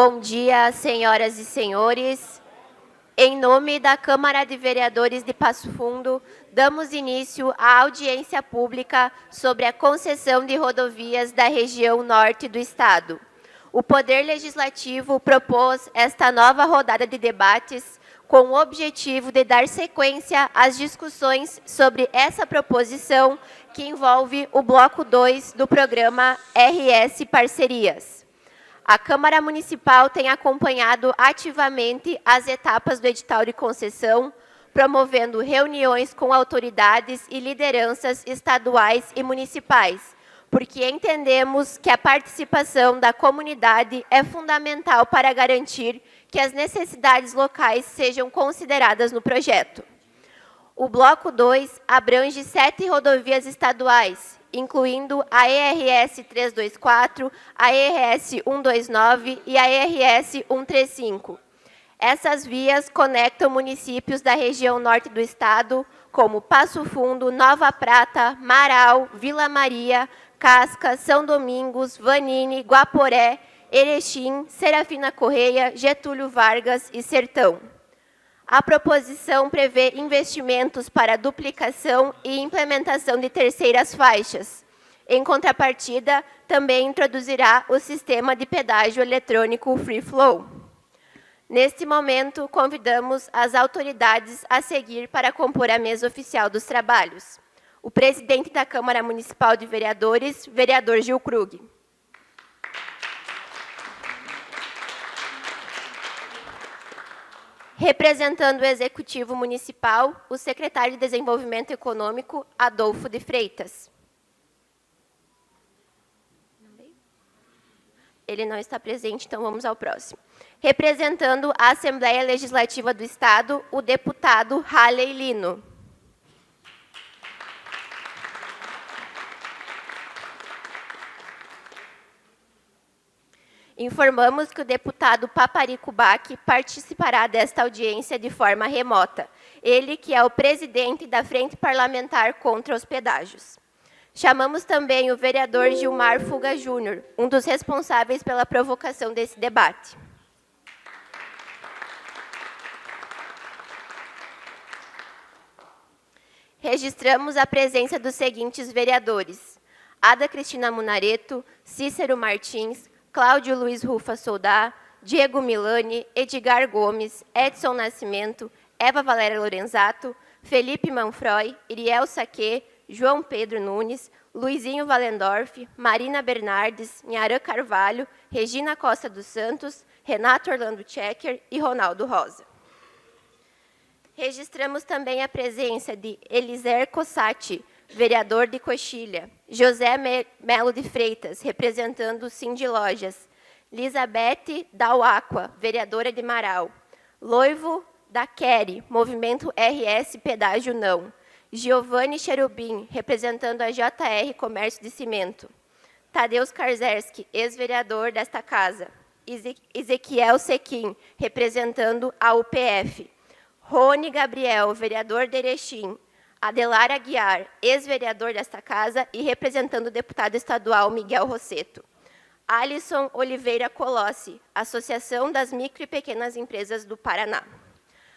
Bom dia, senhoras e senhores. Em nome da Câmara de Vereadores de Passo Fundo, damos início à audiência pública sobre a concessão de rodovias da região norte do Estado. O Poder Legislativo propôs esta nova rodada de debates com o objetivo de dar sequência às discussões sobre essa proposição que envolve o Bloco 2 do programa RS Parcerias. A Câmara Municipal tem acompanhado ativamente as etapas do edital de concessão, promovendo reuniões com autoridades e lideranças estaduais e municipais, porque entendemos que a participação da comunidade é fundamental para garantir que as necessidades locais sejam consideradas no projeto. O Bloco 2 abrange 7 rodovias estaduais, incluindo a ERS 324, a ERS 129 e a ERS 135. Essas vias conectam municípios da região norte do estado, como Passo Fundo, Nova Prata, Marau, Vila Maria, Casca, São Domingos, Vanini, Guaporé, Erechim, Serafina Correia, Getúlio Vargas e Sertão. A proposição prevê investimentos para duplicação e implementação de terceiras faixas. Em contrapartida, também introduzirá o sistema de pedágio eletrônico Free Flow. Neste momento, convidamos as autoridades a seguir para compor a mesa oficial dos trabalhos. O presidente da Câmara Municipal de Vereadores, vereador Gil Krug. Representando o Executivo Municipal, o secretário de Desenvolvimento Econômico, Adolfo de Freitas. Ele não está presente, então vamos ao próximo. Representando a Assembleia Legislativa do Estado, o deputado Halley Lino. Informamos que o deputado Paparico Bach participará desta audiência de forma remota. Ele que é o presidente da Frente Parlamentar contra os Pedágios. Chamamos também o vereador Gilmar Fuga Júnior, um dos responsáveis pela provocação desse debate. Registramos a presença dos seguintes vereadores: Ada Cristina Munareto, Cícero Martins, Cláudio Luiz Rufa Soldá, Diego Milani, Edgar Gomes, Edson Nascimento, Eva Valéria Lorenzato, Felipe Manfroy, Iriel Saquê, João Pedro Nunes, Luizinho Valendorf, Marina Bernardes, Nharan Carvalho, Regina Costa dos Santos, Renato Orlando Checker e Ronaldo Rosa. Registramos também a presença de Eliser Cossati, vereador de Coxilha, José Melo de Freitas, representando o Sim de Lojas, Lisabeth Dauaqua, vereadora de Marau, Loivo da Quere, Movimento RS Pedágio Não, Giovanni Cherubim, representando a JR Comércio de Cimento, Tadeusz Karzerski, ex-vereador desta casa, Ezequiel Sequim, representando a UPF, Rony Gabriel, vereador de Erechim, Adelar Aguiar, ex-vereador desta casa e representando o deputado estadual Miguel Rosseto. Alisson Oliveira Colossi, Associação das Micro e Pequenas Empresas do Paraná.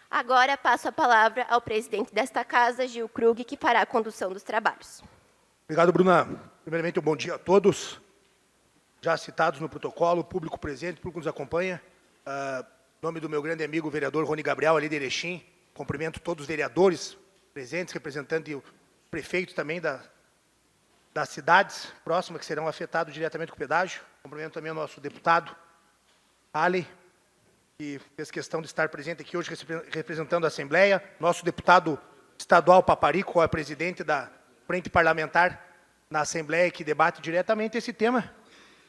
Agora passo a palavra ao presidente desta casa, Gil Krug, que fará a condução dos trabalhos. Obrigado, Bruna. Primeiramente, um bom dia a todos, já citados no protocolo, público presente, público que nos acompanha. Em nome do meu grande amigo, o vereador Rony Gabriel, ali de Erechim, cumprimento todos os vereadores presentes, representando o prefeito também das cidades próximas que serão afetados diretamente com o pedágio. Cumprimento também o nosso deputado, Halley, que fez questão de estar presente aqui hoje representando a Assembleia. Nosso deputado estadual, Paparico, é presidente da Frente Parlamentar na Assembleia, que debate diretamente esse tema.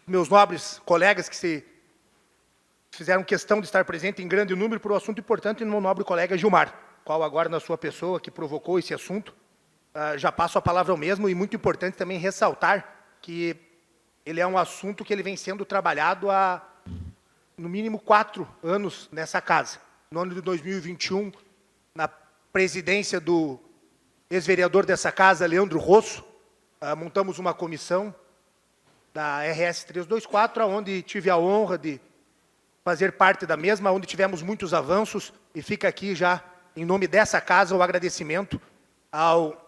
Meus nobres colegas que se fizeram questão de estar presente em grande número por um assunto importante, e meu nobre colega Gilmar, qual agora, na sua pessoa, que provocou esse assunto. Já passo a palavra ao mesmo, e muito importante também ressaltar que ele é um assunto que ele vem sendo trabalhado há, no mínimo, 4 anos nessa casa. No ano de 2021, na presidência do ex-vereador dessa casa, Leandro Rosso, montamos uma comissão da RS 324, onde tive a honra de fazer parte da mesma, onde tivemos muitos avanços, e fica aqui já, em nome dessa casa, o agradecimento ao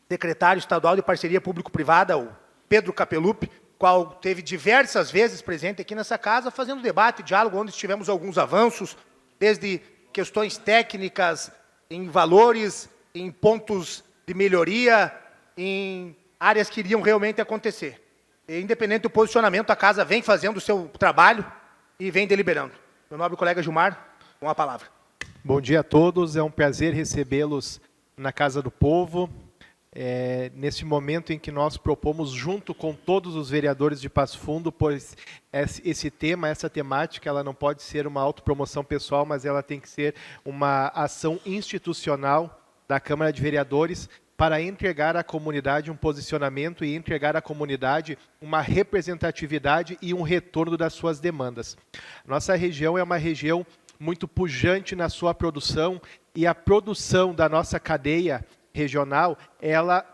secretário estadual de Parceria Público-Privada, o Pedro Capelupi, qual teve diversas vezes presente aqui nessa casa, fazendo debate, diálogo, onde tivemos alguns avanços, desde questões técnicas, em valores, em pontos de melhoria, em áreas que iriam realmente acontecer. E, independente do posicionamento, a casa vem fazendo o seu trabalho e vem deliberando. Meu nobre colega Gilmar, com a palavra. Bom dia a todos, é um prazer recebê-los na Casa do Povo, nesse momento em que nós propomos, junto com todos os vereadores de Passo Fundo, pois esse tema, essa temática, ela não pode ser uma autopromoção pessoal, mas ela tem que ser uma ação institucional da Câmara de Vereadores para entregar à comunidade um posicionamento e entregar à comunidade uma representatividade e um retorno das suas demandas. Nossa região é uma região muito pujante na sua produção, e a produção da nossa cadeia regional, ela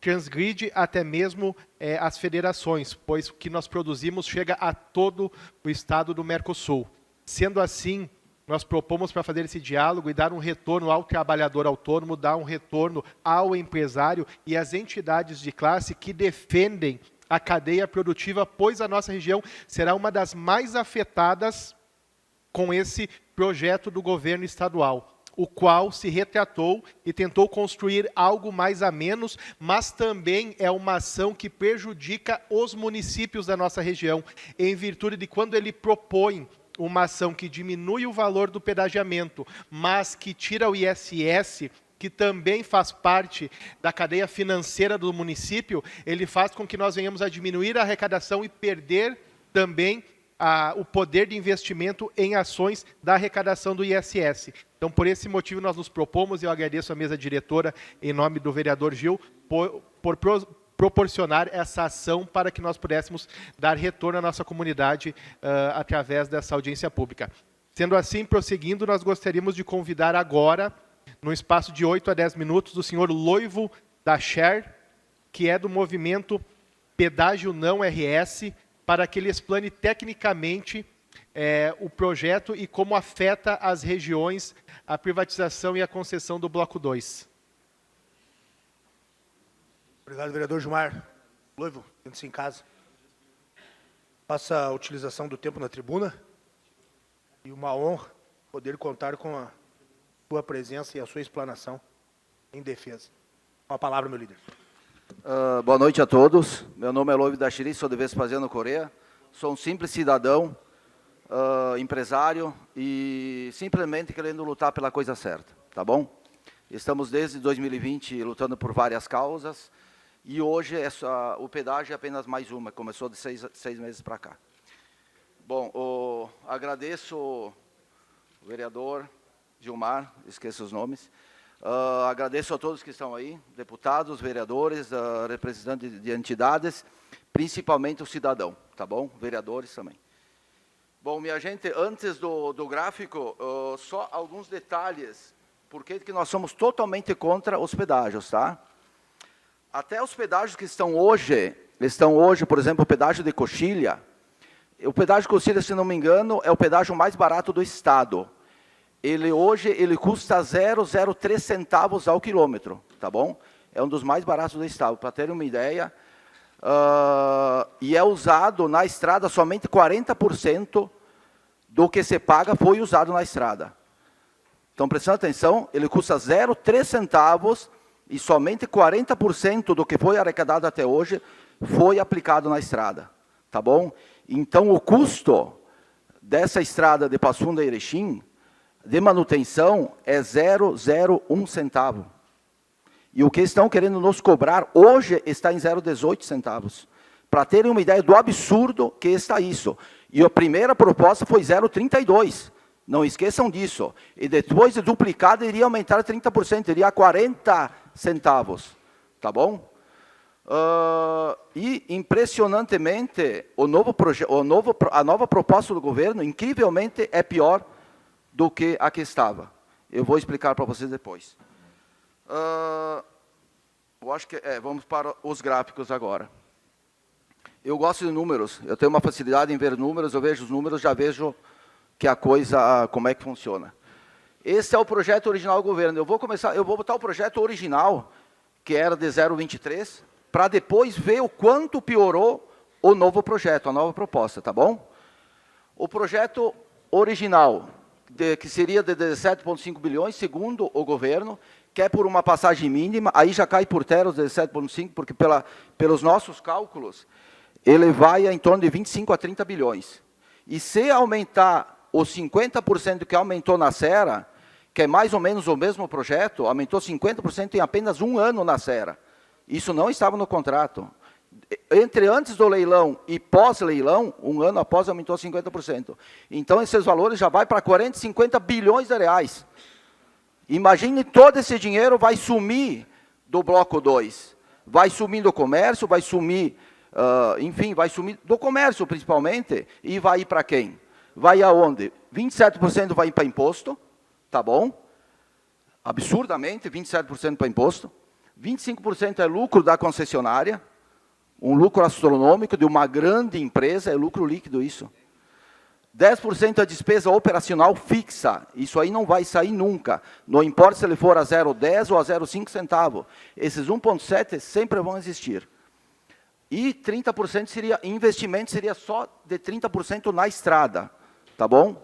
transgride até mesmo as federações, pois o que nós produzimos chega a todo o estado do Mercosul. Sendo assim, nós propomos para fazer esse diálogo e dar um retorno ao trabalhador autônomo, dar um retorno ao empresário e às entidades de classe que defendem a cadeia produtiva, pois a nossa região será uma das mais afetadas com esse projeto do governo estadual, o qual se retratou e tentou construir algo mais a menos, mas também é uma ação que prejudica os municípios da nossa região, em virtude de quando ele propõe uma ação que diminui o valor do pedagiamento, mas que tira o ISS, que também faz parte da cadeia financeira do município, ele faz com que nós venhamos a diminuir a arrecadação e perder também o poder de investimento em ações da arrecadação do ISS. Então, por esse motivo, nós nos propomos, e eu agradeço a mesa diretora, em nome do vereador Gil, por proporcionar essa ação para que nós pudéssemos dar retorno à nossa comunidade através dessa audiência pública. Sendo assim, prosseguindo, nós gostaríamos de convidar agora, no espaço de 8 a 10 minutos, o senhor Loivo da Sher, que é do movimento Pedágio Não RS, para que ele explane tecnicamente o projeto e como afeta as regiões a privatização e a concessão do Bloco 2. Obrigado, vereador Gilmar. Loivo, sente-se em casa. Faça a utilização do tempo na tribuna. E uma honra poder contar com a sua presença e a sua explanação em defesa. Com a palavra, meu líder. Boa noite a todos. Meu nome é Loivo da Xiri, sou de Vespasiano Correia. Sou um simples cidadão, empresário e simplesmente querendo lutar pela coisa certa, tá bom? Estamos desde 2020 lutando por várias causas e hoje o pedágio é apenas mais uma, começou de seis meses para cá. Bom, agradeço o vereador Gilmar, esqueço os nomes. Agradeço a todos que estão aí, deputados, vereadores, representantes de entidades, principalmente o cidadão, tá bom? Vereadores também. Bom, minha gente, antes do gráfico, só alguns detalhes, porque que nós somos totalmente contra os pedágios, tá? Até os pedágios que estão hoje, por exemplo, o pedágio de Coxilha. O pedágio de Coxilha, se não me engano, é o pedágio mais barato do estado. Hoje ele custa 0,03 centavos ao quilômetro, tá bom? É um dos mais baratos do estado, para terem uma ideia. E é usado na estrada, somente 40% do que se paga foi usado na estrada. Então, prestando atenção, ele custa 0,03 centavos e somente 40% do que foi arrecadado até hoje foi aplicado na estrada, tá bom? Então, o custo dessa estrada de Passo Fundo a Erechim, de manutenção, é 0,01 centavo. E o que estão querendo nos cobrar hoje está em 0,18 centavos. Para terem uma ideia do absurdo que está isso. E a primeira proposta foi 0,32. Não esqueçam disso. E depois de duplicado, iria aumentar 30%, iria a 40 centavos. Tá bom? E, impressionantemente, a nova proposta do governo, incrivelmente, é pior do que a que estava. Eu vou explicar para vocês depois. Eu acho que vamos para os gráficos agora. Eu gosto de números, eu tenho uma facilidade em ver números, eu vejo os números, já vejo que a coisa, como é que funciona. Esse é o projeto original do governo. Eu vou botar o projeto original, que era de 0,23, para depois ver o quanto piorou o novo projeto, a nova proposta, tá bom? O projeto original, que seria de 17,5 bilhões, segundo o governo, que é por uma passagem mínima, aí já cai por terra os 17,5, porque pelos nossos cálculos, ele vai em torno de 25 a 30 bilhões. E se aumentar os 50% que aumentou na Sera, que é mais ou menos o mesmo projeto, aumentou 50% em apenas um ano na Sera. Isso não estava no contrato. Entre antes do leilão e pós-leilão, um ano após, aumentou 50%. Então, esses valores já vai para 40, 50 bilhões de reais. Imagine todo esse dinheiro vai sumir do bloco 2. Vai sumir do comércio, vai sumir, enfim, vai sumir do comércio principalmente, e vai ir para quem? Vai aonde? 27% vai ir para imposto, tá bom? Absurdamente, 27% para imposto. 25% é lucro da concessionária, um lucro astronômico de uma grande empresa, é lucro líquido isso. 10% é despesa operacional fixa, isso aí não vai sair nunca. Não importa se ele for a 0,10 ou a 0,5 centavo. Esses 1,7 sempre vão existir. E 30% seria, investimento seria só de 30% na estrada, tá bom?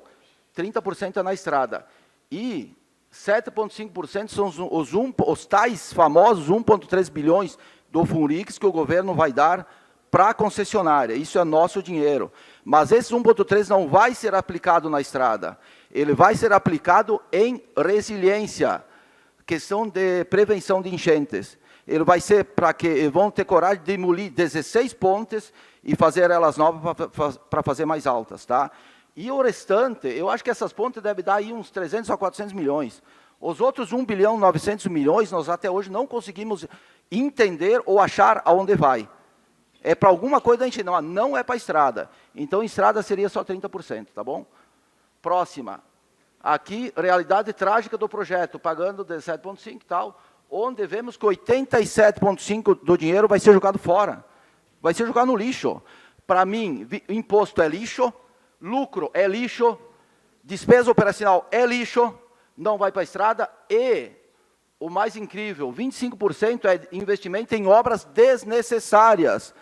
30% é na estrada. E 7,5% são os tais famosos 1,3 bilhões do Funrix que o governo vai dar para a concessionária. Isso é nosso dinheiro. Mas esse 1,3 não vai ser aplicado na estrada. Ele vai ser aplicado em resiliência, questão de prevenção de enchentes. Ele vai ser para que vão ter coragem de demolir 16 pontes e fazer elas novas para fazer mais altas, tá? E o restante, eu acho que essas pontes devem dar aí uns 300 a 400 milhões. Os outros 1 bilhão 900 milhões, nós até hoje não conseguimos entender ou achar aonde vai. É para alguma coisa a gente não é para estrada. Então, estrada seria só 30%, tá bom? Próxima. Aqui, realidade trágica do projeto, pagando 17,5 e tal, onde vemos que 87,5 do dinheiro vai ser jogado fora. Vai ser jogado no lixo. Para mim, imposto é lixo, lucro é lixo, despesa operacional é lixo, não vai para a estrada e, o mais incrível, 25% é investimento em obras desnecessárias.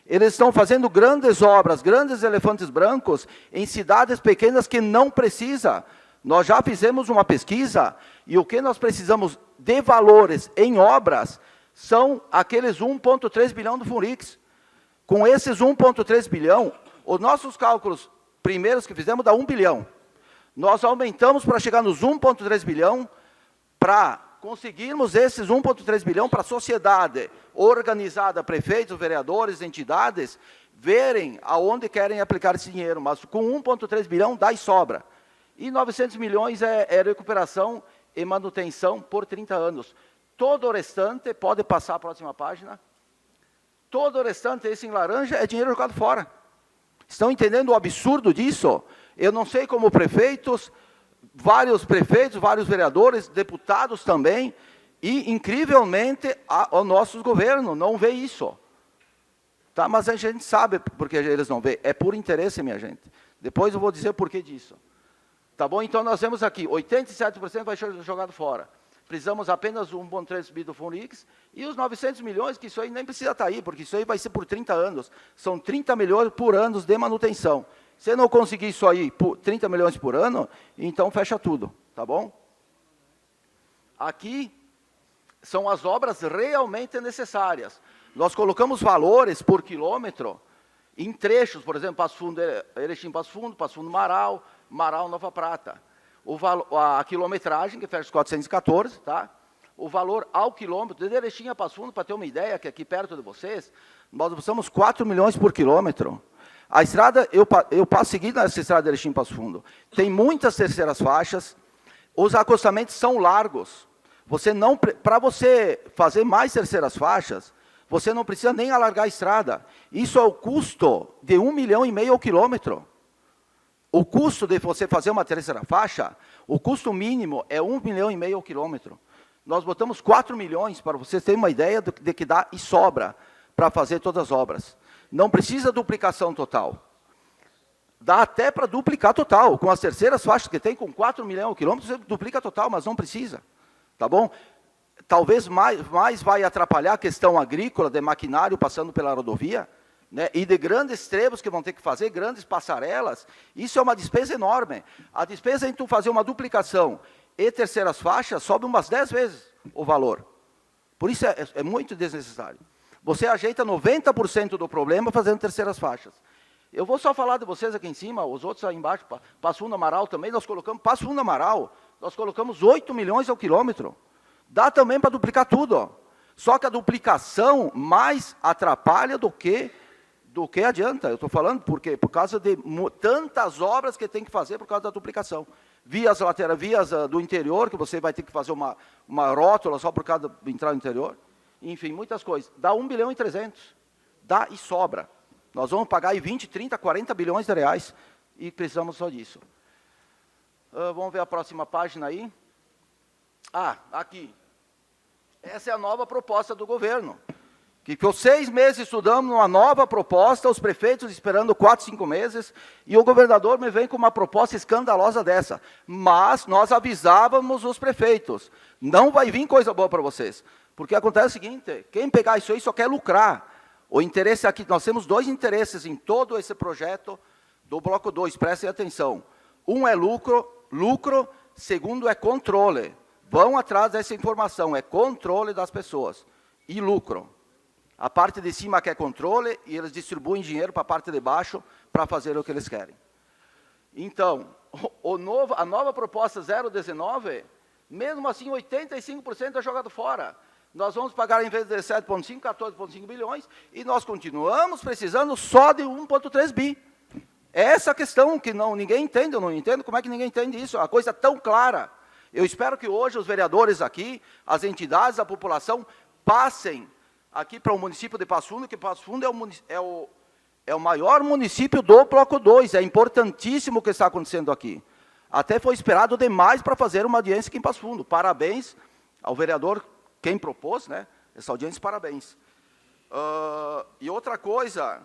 Eles estão fazendo grandes obras, grandes elefantes brancos, em cidades pequenas que não precisa. Nós já fizemos uma pesquisa, e o que nós precisamos de valores em obras são aqueles 1,3 bilhão do Funrix. Com esses 1,3 bilhão, os nossos cálculos primeiros que fizemos dá 1 bilhão. Nós aumentamos para chegar nos 1,3 bilhão, para conseguirmos esses 1,3 bilhão para a sociedade organizada, prefeitos, vereadores, entidades, verem aonde querem aplicar esse dinheiro, mas com 1,3 bilhão dá e sobra. E 900 milhões é recuperação e manutenção por 30 anos. Todo o restante, pode passar a próxima página, todo o restante, esse em laranja, é dinheiro jogado fora. Estão entendendo o absurdo disso? Eu não sei como vários prefeitos, vários vereadores, deputados também, e, incrivelmente, o nosso governo não vê isso. Tá? Mas a gente sabe porque eles não vê. É por interesse, minha gente. Depois eu vou dizer o porquê disso. Tá bom? Então, nós temos aqui, 87% vai ser jogado fora. Precisamos apenas 1,3 bi do Funrix, e os 900 milhões, que isso aí nem precisa estar aí, porque isso aí vai ser por 30 anos. São 30 milhões por ano de manutenção. Se não conseguir isso aí, por 30 milhões por ano, então fecha tudo, tá bom? Aqui são as obras realmente necessárias. Nós colocamos valores por quilômetro em trechos, por exemplo, Passo Fundo, Erechim, Passo Fundo, Marau, Marau, Nova Prata. A quilometragem, que fecha os 414, tá? O valor ao quilômetro, de Erechim a Passo Fundo, para ter uma ideia, que aqui perto de vocês, nós usamos 4 milhões por quilômetro. A estrada, eu passo seguindo essa estrada de Erechim e Passo Fundo. Tem muitas terceiras faixas, os acostamentos são largos. Para você fazer mais terceiras faixas, você não precisa nem alargar a estrada. Isso é o custo de 1,5 milhão ao quilômetro. O custo de você fazer uma terceira faixa, o custo mínimo é 1,5 milhão ao quilômetro. Nós botamos 4 milhões, para vocês terem uma ideia de que dá e sobra para fazer todas as obras. Não precisa duplicação total. Dá até para duplicar total. Com as terceiras faixas que tem, com 4 milhões de quilômetros, você duplica total, mas não precisa. Tá bom? Talvez mais vai atrapalhar a questão agrícola, de maquinário passando pela rodovia, né, e de grandes trebos que vão ter que fazer, grandes passarelas. Isso é uma despesa enorme. A despesa em tu fazer uma duplicação e terceiras faixas sobe umas 10 vezes o valor. Por isso é muito desnecessário. Você ajeita 90% do problema fazendo terceiras faixas. Eu vou só falar de vocês aqui em cima, os outros aí embaixo, Passo Fundo, Amaral também, nós colocamos, Passo Fundo, Amaral, nós colocamos 8 milhões ao quilômetro. Dá também para duplicar tudo. Ó. Só que a duplicação mais atrapalha do que adianta. Eu estou falando por quê? Por causa de tantas obras que tem que fazer por causa da duplicação. Vias laterais, vias do interior, que você vai ter que fazer uma rótula só por causa de entrar no interior. Enfim, muitas coisas. Dá 1 bilhão e 300. Dá e sobra. Nós vamos pagar aí 20, 30, 40 bilhões de reais e precisamos só disso. Vamos ver a próxima página aí. Aqui. Essa é a nova proposta do governo. Que ficou 6 meses estudando uma nova proposta, os prefeitos esperando 4, 5 meses, e o governador me vem com uma proposta escandalosa dessa. Mas nós avisávamos os prefeitos, não vai vir coisa boa para vocês. Porque acontece o seguinte, quem pegar isso aí só quer lucrar. O interesse aqui, nós temos 2 interesses em todo esse projeto do Bloco 2, prestem atenção. Um é lucro, segundo é controle. Vão atrás dessa informação, é controle das pessoas e lucro. A parte de cima quer controle e eles distribuem dinheiro para a parte de baixo para fazer o que eles querem. Então, a nova proposta 019, mesmo assim 85% é jogado fora. Nós vamos pagar, em vez de 7,5, 14,5 bilhões, e nós continuamos precisando só de 1,3 bi. É essa a questão que ninguém entende, eu não entendo como é que ninguém entende isso, é uma coisa tão clara. Eu espero que hoje os vereadores aqui, as entidades, a população, passem aqui para o município de Passo Fundo, que Passo Fundo é o maior município do Bloco 2, é importantíssimo o que está acontecendo aqui. Até foi esperado demais para fazer uma audiência aqui em Passo Fundo. Parabéns ao vereador, quem propôs, né, essa audiência, parabéns. E outra coisa,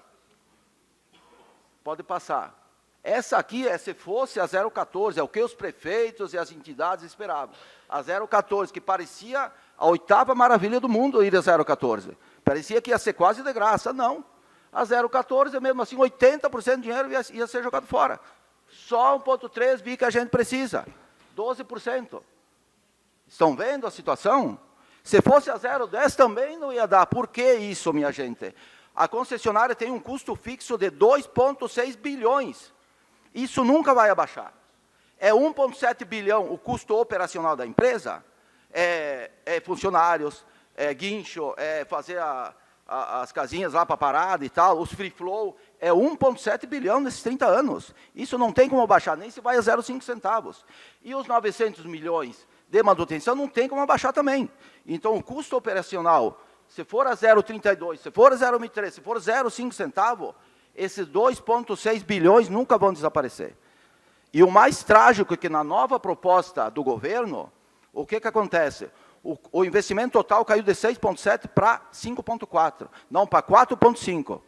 pode passar. Essa aqui, se fosse a 014, é o que os prefeitos e as entidades esperavam. A 014, que parecia a 8ª maravilha do mundo, ir a 014. Parecia que ia ser quase de graça. Não. A 014, mesmo assim, 80% do dinheiro ia ser jogado fora. Só 1,3 bi que a gente precisa. 12%. Estão vendo a situação? Se fosse a 010, também não ia dar. Por que isso, minha gente? A concessionária tem um custo fixo de 2,6 bilhões. Isso nunca vai abaixar. É 1,7 bilhão o custo operacional da empresa, funcionários, guincho, fazer as casinhas lá para parada e tal, os free flow, é 1,7 bilhão nesses 30 anos. Isso não tem como abaixar, nem se vai a 0,5 centavos. E os 900 milhões de manutenção não tem como abaixar também. Então, o custo operacional, se for a 0,32, se for a 0,13, se for 0,5 centavo, esses 2,6 bilhões nunca vão desaparecer. E o mais trágico é que na nova proposta do governo, o que acontece? O investimento total caiu de 6,7 para 5,4, não, para 4,5.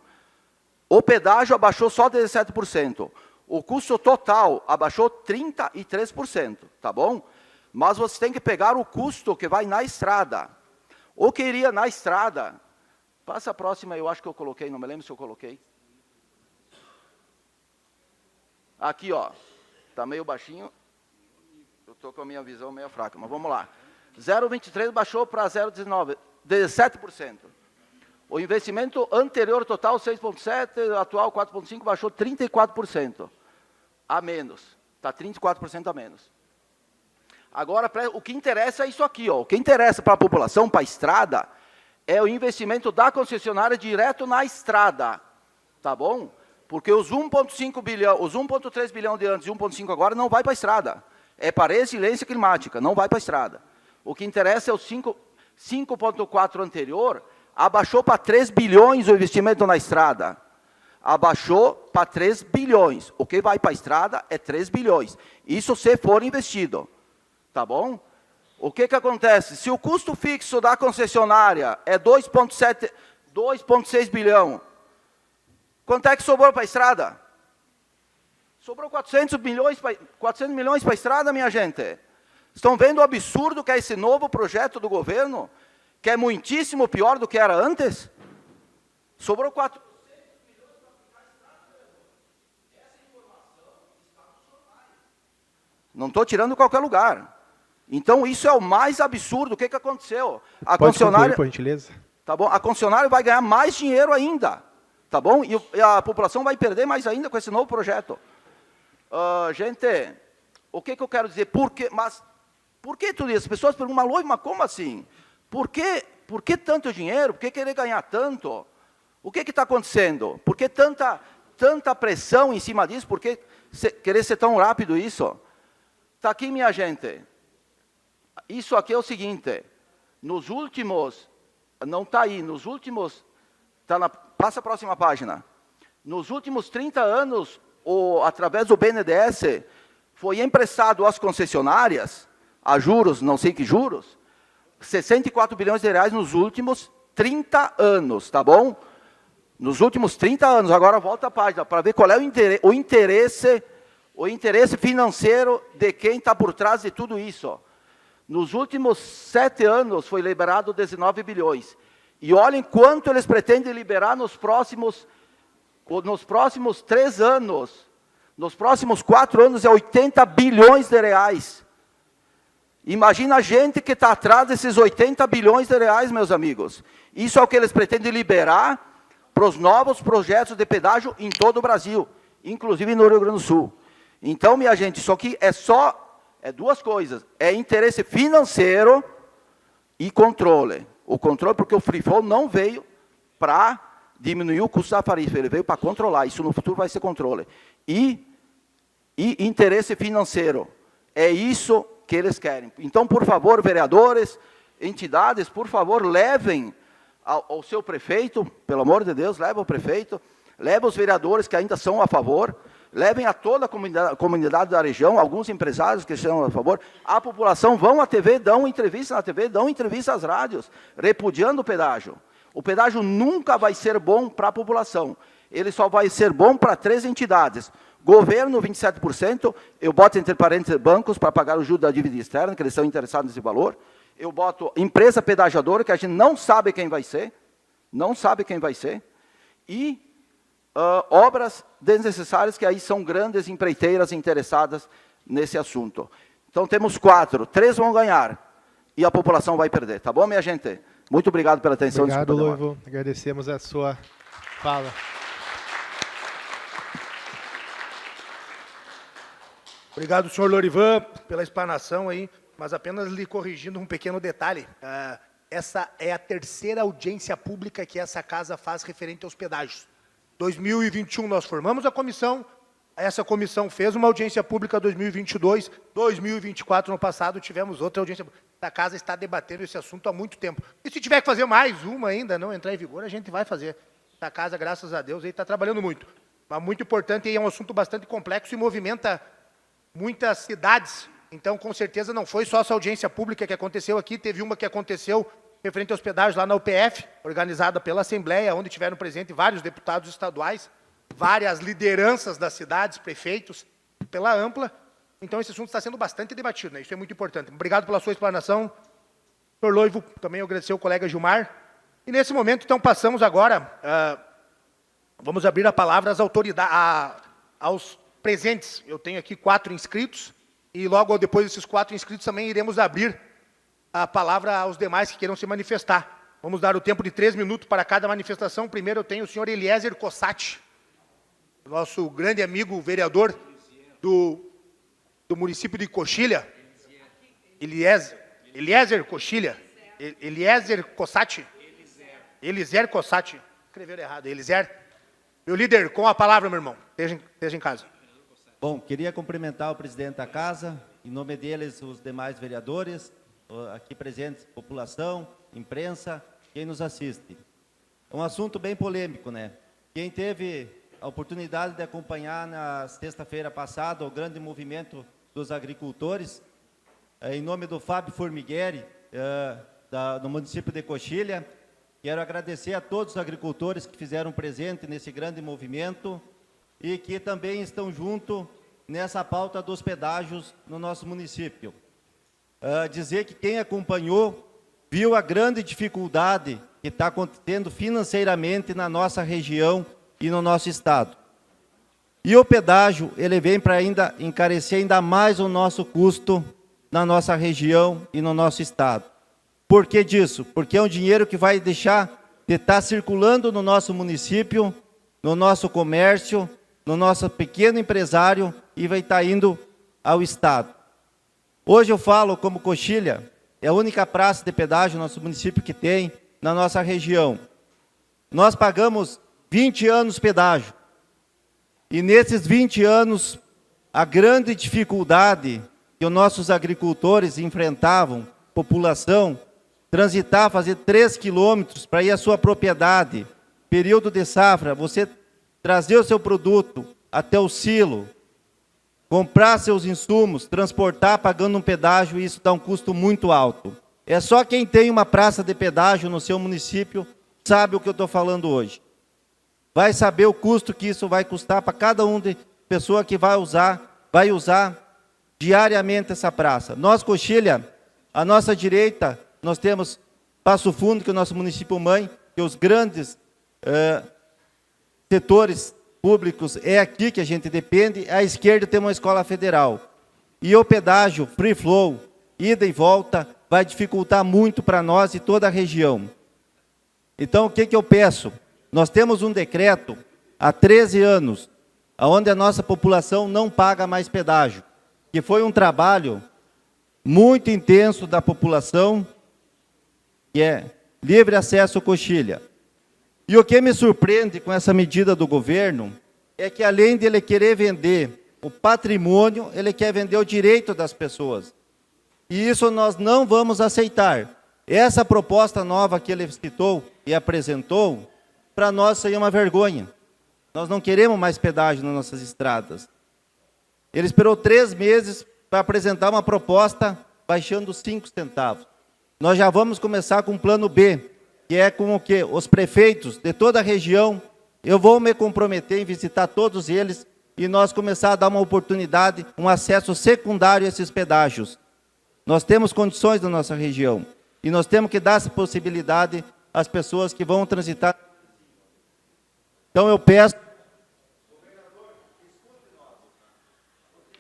O pedágio abaixou só 17%. O custo total abaixou 33%, tá bom? Mas você tem que pegar o custo que vai na estrada. O que iria na estrada, passa a próxima, eu acho que eu coloquei, não me lembro se eu coloquei. Aqui, ó, está meio baixinho, eu estou com a minha visão meio fraca, mas vamos lá. 0,23 baixou para 0,19, 17%. O investimento anterior total, 6,7, atual 4,5, baixou 34%. A menos, está 34% a menos. Agora, o que interessa é isso aqui, ó. O que interessa para a população, para a estrada, é o investimento da concessionária direto na estrada, tá bom? Porque os 1,5 bilhão, os 1,3 bilhão de antes e 1,5 agora não vai para a estrada. É para resiliência climática, não vai para a estrada. O que interessa é o 5,4 anterior, abaixou para 3 bilhões o investimento na estrada. Abaixou para 3 bilhões. O que vai para a estrada é 3 bilhões. Isso se for investido. Tá bom? O que acontece? Se o custo fixo da concessionária é 2,6 bilhão, Quanto é que sobrou para a estrada? Sobrou 400 milhões para a estrada, minha gente. Estão vendo o absurdo que é esse novo projeto do governo, que é muitíssimo pior do que era antes? Sobrou 400 milhões para aplicar a estrada. Essa informação está nos jornais. Não estou tirando qualquer lugar. Então, isso é o mais absurdo. O que aconteceu? A Pode concessionária, concluir, por gentileza. tá bom? A concessionária vai ganhar mais dinheiro ainda, tá bom? E a população vai perder mais ainda com esse novo projeto. Gente, o que eu quero dizer? Por que tudo isso? As pessoas perguntam, mas como assim? Por que tanto dinheiro? Por que querer ganhar tanto? O que está acontecendo? Por que tanta pressão em cima disso? Por que querer ser tão rápido isso? Está aqui, minha gente. Isso aqui é o seguinte. Nos últimos... Não está aí. Nos últimos... passa a próxima página. Nos últimos 30 anos, através do BNDES, foi emprestado às concessionárias, a juros, não sei que juros, 64 bilhões de reais nos últimos 30 anos, tá bom? Nos últimos 30 anos. Agora volta a página para ver qual é o interesse financeiro de quem está por trás de tudo isso. Nos últimos 7 anos foi liberado 19 bilhões. E olhem quanto eles pretendem liberar nos próximos 3 anos. Nos próximos 4 anos é 80 bilhões de reais. Imagina a gente que está atrás desses 80 bilhões de reais, meus amigos. Isso é o que eles pretendem liberar para os novos projetos de pedágio em todo o Brasil, inclusive no Rio Grande do Sul. Então, minha gente, isso aqui é duas coisas. É interesse financeiro e controle. O controle, porque o Free Flow não veio para diminuir o custo da tarifa, ele veio para controlar. Isso no futuro vai ser controle. E interesse financeiro. É isso que eles querem. Então, por favor, vereadores, entidades, por favor, levem ao seu prefeito, pelo amor de Deus, levem ao prefeito, levem os vereadores que ainda são a favor, levem a toda a comunidade da região, alguns empresários que são a favor, a população vão à TV, dão entrevista na TV, dão entrevista às rádios, repudiando o pedágio. O pedágio nunca vai ser bom para a população, ele só vai ser bom para 3 entidades. Governo, 27%, eu boto entre parênteses bancos para pagar o juros da dívida externa, que eles são interessados nesse valor. Eu boto empresa pedagiadora, que a gente não sabe quem vai ser, e obras desnecessárias, que aí são grandes empreiteiras interessadas nesse assunto. Então, temos 4, 3 vão ganhar, e a população vai perder. Tá bom, minha gente? Muito obrigado pela atenção. Obrigado, Loivo. Agradecemos a sua fala. Obrigado, senhor Lorivan, pela explanação aí, mas apenas lhe corrigindo um pequeno detalhe. Essa é a 3ª audiência pública que essa casa faz referente aos pedágios. 2021 nós formamos a comissão, essa comissão fez uma audiência pública 2022, 2024 no passado tivemos outra audiência pública. A casa está debatendo esse assunto há muito tempo. E se tiver que fazer mais uma ainda, não entrar em vigor, a gente vai fazer. A casa, graças a Deus, está trabalhando muito. Mas muito importante, e é um assunto bastante complexo e movimenta muitas cidades. Então, com certeza, não foi só essa audiência pública que aconteceu aqui, teve uma que aconteceu referente aos pedágios lá na UPF, organizada pela Assembleia, onde tiveram presente vários deputados estaduais, várias lideranças das cidades, prefeitos, pela ampla. Então, esse assunto está sendo bastante debatido, né? Isso é muito importante. Obrigado pela sua explanação. Senhor Loivo, também agradecer ao colega Gilmar. E, nesse momento, então, passamos agora, vamos abrir a palavra às autoridades, aos presentes. Eu tenho aqui 4 inscritos, e logo depois desses 4 inscritos também iremos abrir a palavra aos demais que queiram se manifestar. Vamos dar o tempo de 3 minutos para cada manifestação. Primeiro eu tenho o senhor Eliezer Cossati, nosso grande amigo vereador do município de Coxilha. Eliezer Coxilha. Eliezer Cossati. Eliezer Cossati. Escreveram errado. Eliezer. Meu líder, com a palavra, meu irmão. Esteja em casa. Bom, queria cumprimentar o presidente da casa, em nome deles, os demais vereadores, aqui presentes, população, imprensa, quem nos assiste. É um assunto bem polêmico, né? Quem teve a oportunidade de acompanhar na sexta-feira passada o grande movimento dos agricultores, em nome do Fábio Formigueri, do município de Coxilha, Quero agradecer a todos os agricultores que fizeram presente nesse grande movimento e que também estão junto nessa pauta dos pedágios no nosso município. Dizer que quem acompanhou viu a grande dificuldade que está acontecendo financeiramente na nossa região e no nosso estado. E o pedágio, ele vem para ainda encarecer ainda mais o nosso custo na nossa região e no nosso estado. Por que disso? Porque é um dinheiro que vai deixar de estar circulando no nosso município, no nosso comércio, no nosso pequeno empresário e vai estar indo ao estado. Hoje eu falo como Coxilha, é a única praça de pedágio no nosso município que tem na nossa região. Nós pagamos 20 anos pedágio. E nesses 20 anos, a grande dificuldade que os nossos agricultores enfrentavam, população, transitar, fazer 3 quilômetros para ir à sua propriedade, período de safra, você trazer o seu produto até o silo, comprar seus insumos, transportar pagando um pedágio, isso dá um custo muito alto. É só quem tem uma praça de pedágio no seu município sabe o que eu estou falando hoje. Vai saber o custo que isso vai custar para cada de pessoa que vai usar diariamente essa praça. Nós, Coxilha, à nossa direita, nós temos Passo Fundo, que é o nosso município mãe, que os grandes setores públicos é aqui que a gente depende. À esquerda tem uma escola federal. E o pedágio free flow, ida e volta, vai dificultar muito para nós e toda a região. Então, o que eu peço? Nós temos um decreto há 13 anos, onde a nossa população não paga mais pedágio, que foi um trabalho muito intenso da população, que é livre acesso Coxilha. E o que me surpreende com essa medida do governo é que, além de ele querer vender o patrimônio, ele quer vender o direito das pessoas. E isso nós não vamos aceitar. Essa proposta nova que ele citou e apresentou, para nós seria uma vergonha. Nós não queremos mais pedágio nas nossas estradas. Ele esperou 3 meses para apresentar uma proposta baixando 5 centavos. Nós já vamos começar com o plano B, que é com o quê? Os prefeitos de toda a região. Eu vou me comprometer em visitar todos eles e nós começar a dar uma oportunidade, um acesso secundário a esses pedágios. Nós temos condições na nossa região e nós temos que dar essa possibilidade às pessoas que vão transitar. Então eu peço,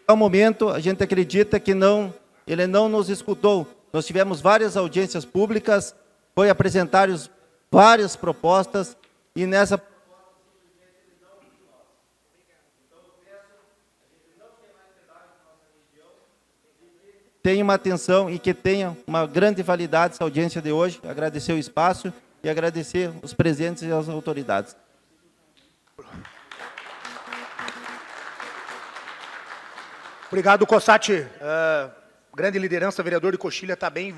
ao momento a gente acredita que ele não nos escutou. Nós tivemos várias audiências públicas, foi apresentadas várias propostas e nessa tenha uma atenção e que tenha uma grande validade essa audiência de hoje. Agradecer o espaço e agradecer os presentes e as autoridades. Obrigado, Cossati. Grande liderança, vereador de Coxilha, está bem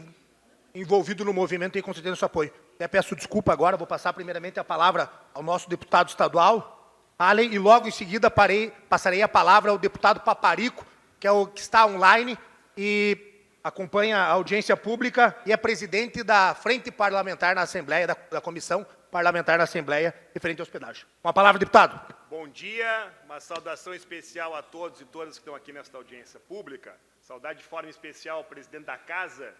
envolvido no movimento e com certeza seu apoio. Até peço desculpa agora, vou passar primeiramente a palavra ao nosso deputado estadual, Allen, e logo em seguida passarei a palavra ao deputado Paparico, que é o que está online e acompanha a audiência pública e é presidente da Frente Parlamentar na Assembleia, da Comissão Parlamentar na Assembleia, referente à hospedagem. Com a palavra, deputado. Bom dia, uma saudação especial a todos e todas que estão aqui nesta audiência pública. Saudade de forma especial ao presidente da Casa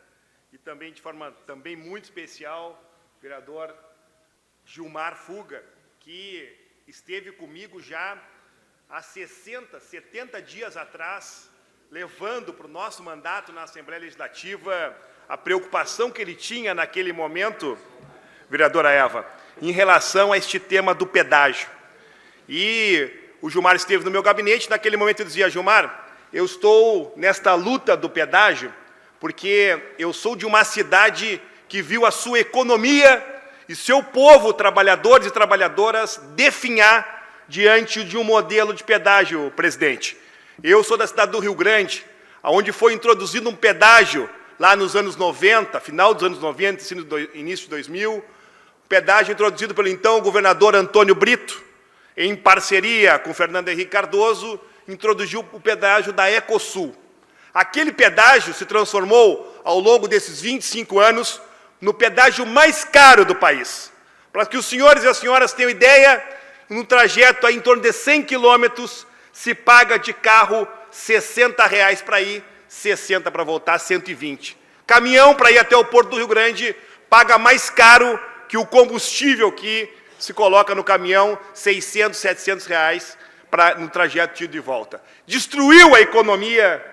e também de forma muito especial o vereador Gilmar Fuga, que esteve comigo já há 70 dias atrás, levando para o nosso mandato na Assembleia Legislativa a preocupação que ele tinha naquele momento, vereadora Eva, em relação a este tema do pedágio. E o Gilmar esteve no meu gabinete, naquele momento eu dizia: Gilmar, eu estou nesta luta do pedágio porque eu sou de uma cidade que viu a sua economia e seu povo, trabalhadores e trabalhadoras, definhar diante de um modelo de pedágio, presidente. Eu sou da cidade do Rio Grande, onde foi introduzido um pedágio lá nos anos 90, final dos anos 90, início de 2000, pedágio introduzido pelo então governador Antônio Brito, em parceria com Fernando Henrique Cardoso, introduziu o pedágio da Ecosul. Aquele pedágio se transformou, ao longo desses 25 anos, no pedágio mais caro do país. Para que os senhores e as senhoras tenham ideia, no trajeto aí em torno de 100 quilômetros, se paga de carro R$ 60 para ir, 60 para voltar, 120. Caminhão para ir até o Porto do Rio Grande paga mais caro que o combustível que se coloca no caminhão, 600, 700 reais no trajeto de ida e volta. Destruiu a economia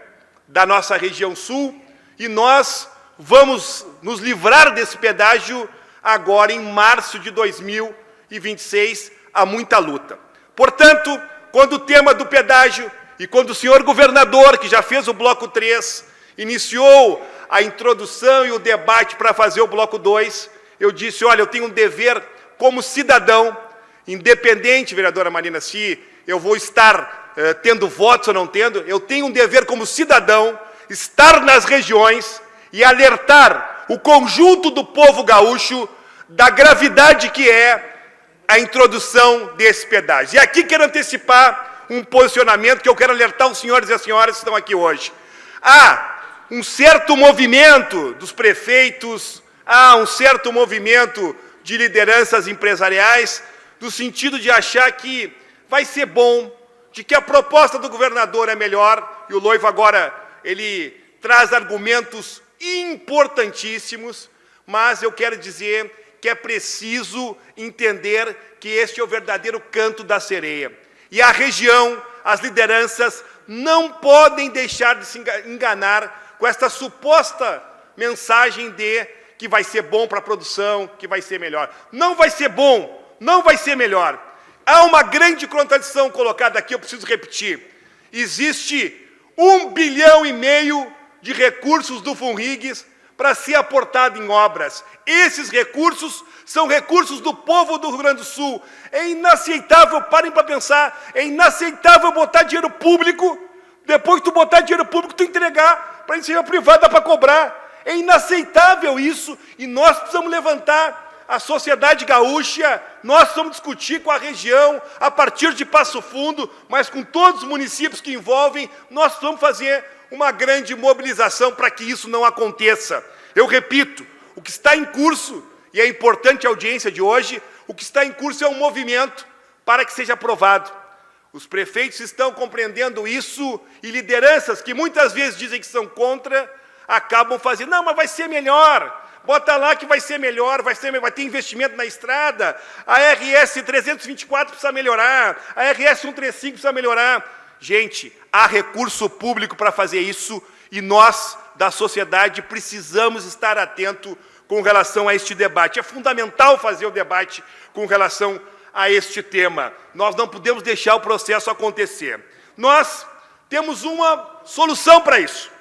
da nossa região sul e nós vamos nos livrar desse pedágio agora em março de 2026, há muita luta. Portanto, quando o tema do pedágio e quando o senhor governador, que já fez o bloco 3, iniciou a introdução e o debate para fazer o bloco 2, eu disse, olha, eu tenho um dever como cidadão, independente, vereadora Marina, se eu vou estar tendo votos ou não tendo, eu tenho um dever como cidadão, estar nas regiões e alertar o conjunto do povo gaúcho da gravidade que é a introdução desse pedágio. E aqui quero antecipar um posicionamento que eu quero alertar os senhores e as senhoras que estão aqui hoje. Há um certo movimento dos prefeitos, há um certo movimento de lideranças empresariais, no sentido de achar que vai ser bom, de que a proposta do governador é melhor, e o Loivo agora, ele traz argumentos importantíssimos, mas eu quero dizer que é preciso entender que este é o verdadeiro canto da sereia. E a região, as lideranças, não podem deixar de se enganar com esta suposta mensagem de que vai ser bom para a produção, que vai ser melhor. Não vai ser bom, não vai ser melhor. Há uma grande contradição colocada aqui, eu preciso repetir. Existe 1,5 bilhão de recursos do Funrigs para ser aportado em obras. Esses recursos são recursos do povo do Rio Grande do Sul. É inaceitável, parem para pensar, é inaceitável botar dinheiro público, depois que tu botar dinheiro público, tu entregar para a iniciativa privada para cobrar. É inaceitável isso e nós precisamos levantar a sociedade gaúcha, nós precisamos discutir com a região, a partir de Passo Fundo, mas com todos os municípios que envolvem, nós precisamos fazer uma grande mobilização para que isso não aconteça. Eu repito, o que está em curso, e é importante a audiência de hoje, o que está em curso é um movimento para que seja aprovado. Os prefeitos estão compreendendo isso e lideranças que muitas vezes dizem que são contra, acabam fazendo, não, mas vai ser melhor, bota lá que vai ser melhor, vai ter investimento na estrada, a RS 324 precisa melhorar, a RS 135 precisa melhorar. Gente, há recurso público para fazer isso e nós, da sociedade, precisamos estar atentos com relação a este debate. É fundamental fazer o debate com relação a este tema. Nós não podemos deixar o processo acontecer. Nós temos uma solução para isso.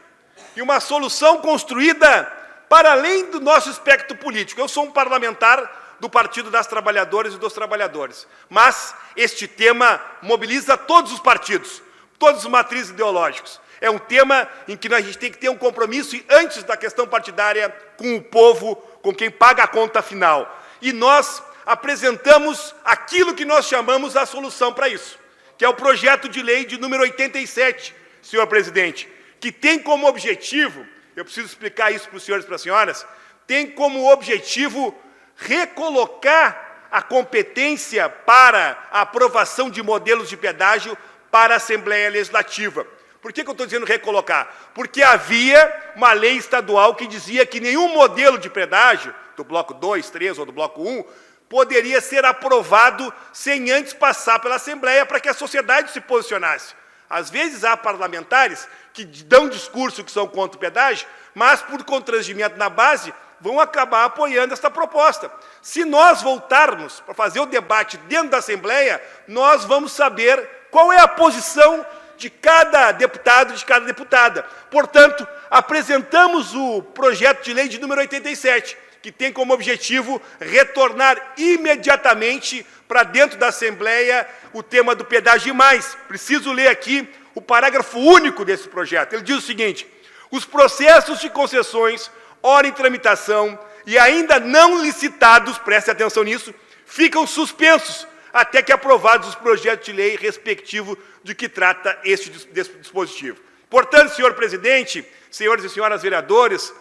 E uma solução construída para além do nosso espectro político. Eu sou um parlamentar do Partido das Trabalhadoras e dos Trabalhadores. Mas este tema mobiliza todos os partidos, todos os matrizes ideológicos. É um tema em que a gente tem que ter um compromisso antes da questão partidária com o povo, com quem paga a conta final. E nós apresentamos aquilo que nós chamamos a solução para isso, que é o projeto de lei de número 87, senhor presidente, que tem como objetivo, eu preciso explicar isso para os senhores e para as senhoras, tem como objetivo recolocar a competência para a aprovação de modelos de pedágio para a Assembleia Legislativa. Por que eu estou dizendo recolocar? Porque havia uma lei estadual que dizia que nenhum modelo de pedágio, do bloco 2, 3 ou do bloco 1, poderia ser aprovado sem antes passar pela Assembleia para que a sociedade se posicionasse. Às vezes há parlamentares que dão discurso que são contra o pedágio, mas por constrangimento na base vão acabar apoiando esta proposta. Se nós voltarmos para fazer o debate dentro da Assembleia, nós vamos saber qual é a posição de cada deputado e de cada deputada. Portanto, apresentamos o projeto de lei de número 87, que tem como objetivo retornar imediatamente para dentro da Assembleia o tema do pedágio. E mais, preciso ler aqui o parágrafo único desse projeto. Ele diz o seguinte: os processos de concessões, ora em tramitação e ainda não licitados, preste atenção nisso, ficam suspensos até que aprovados os projetos de lei respectivos de que trata este dispositivo. Portanto, senhor presidente, senhores e senhoras vereadores,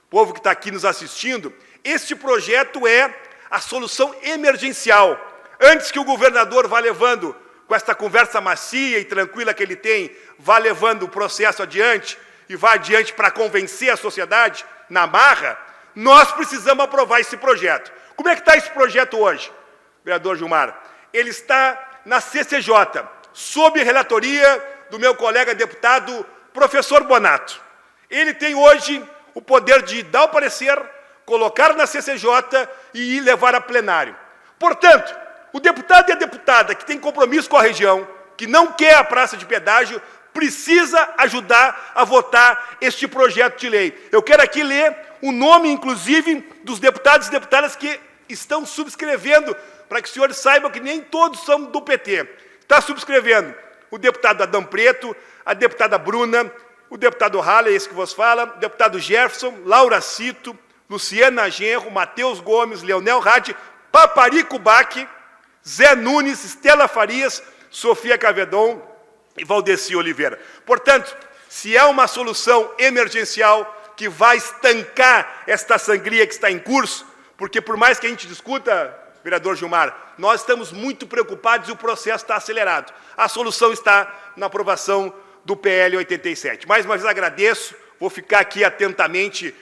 povo que está aqui nos assistindo, este projeto é a solução emergencial, antes que o governador vá levando, com esta conversa macia e tranquila que ele tem, vá levando o processo adiante e vá adiante para convencer a sociedade, na marra, nós precisamos aprovar esse projeto. Como é que está esse projeto hoje, vereador Gilmar? Ele está na CCJ, sob relatoria do meu colega deputado, professor Bonato. Ele tem hoje o poder de dar o parecer, colocar na CCJ e levar a plenário. Portanto, o deputado e a deputada que tem compromisso com a região, que não quer a praça de pedágio, precisa ajudar a votar este projeto de lei. Eu quero aqui ler o nome, inclusive, dos deputados e deputadas que estão subscrevendo, para que os senhores saibam que nem todos são do PT. Está subscrevendo o deputado Adão Preto, a deputada Bruna, o deputado Halley, esse que vos fala, o deputado Jefferson, Laura Cito, Luciana Genro, Matheus Gomes, Leonel Rade, Paparico Baque, Zé Nunes, Estela Farias, Sofia Cavedon e Valdeci Oliveira. Portanto, se é uma solução emergencial que vai estancar esta sangria que está em curso, porque por mais que a gente discuta, vereador Gilmar, nós estamos muito preocupados e o processo está acelerado. A solução está na aprovação do PL 87. Mais uma vez agradeço, vou ficar aqui atentamente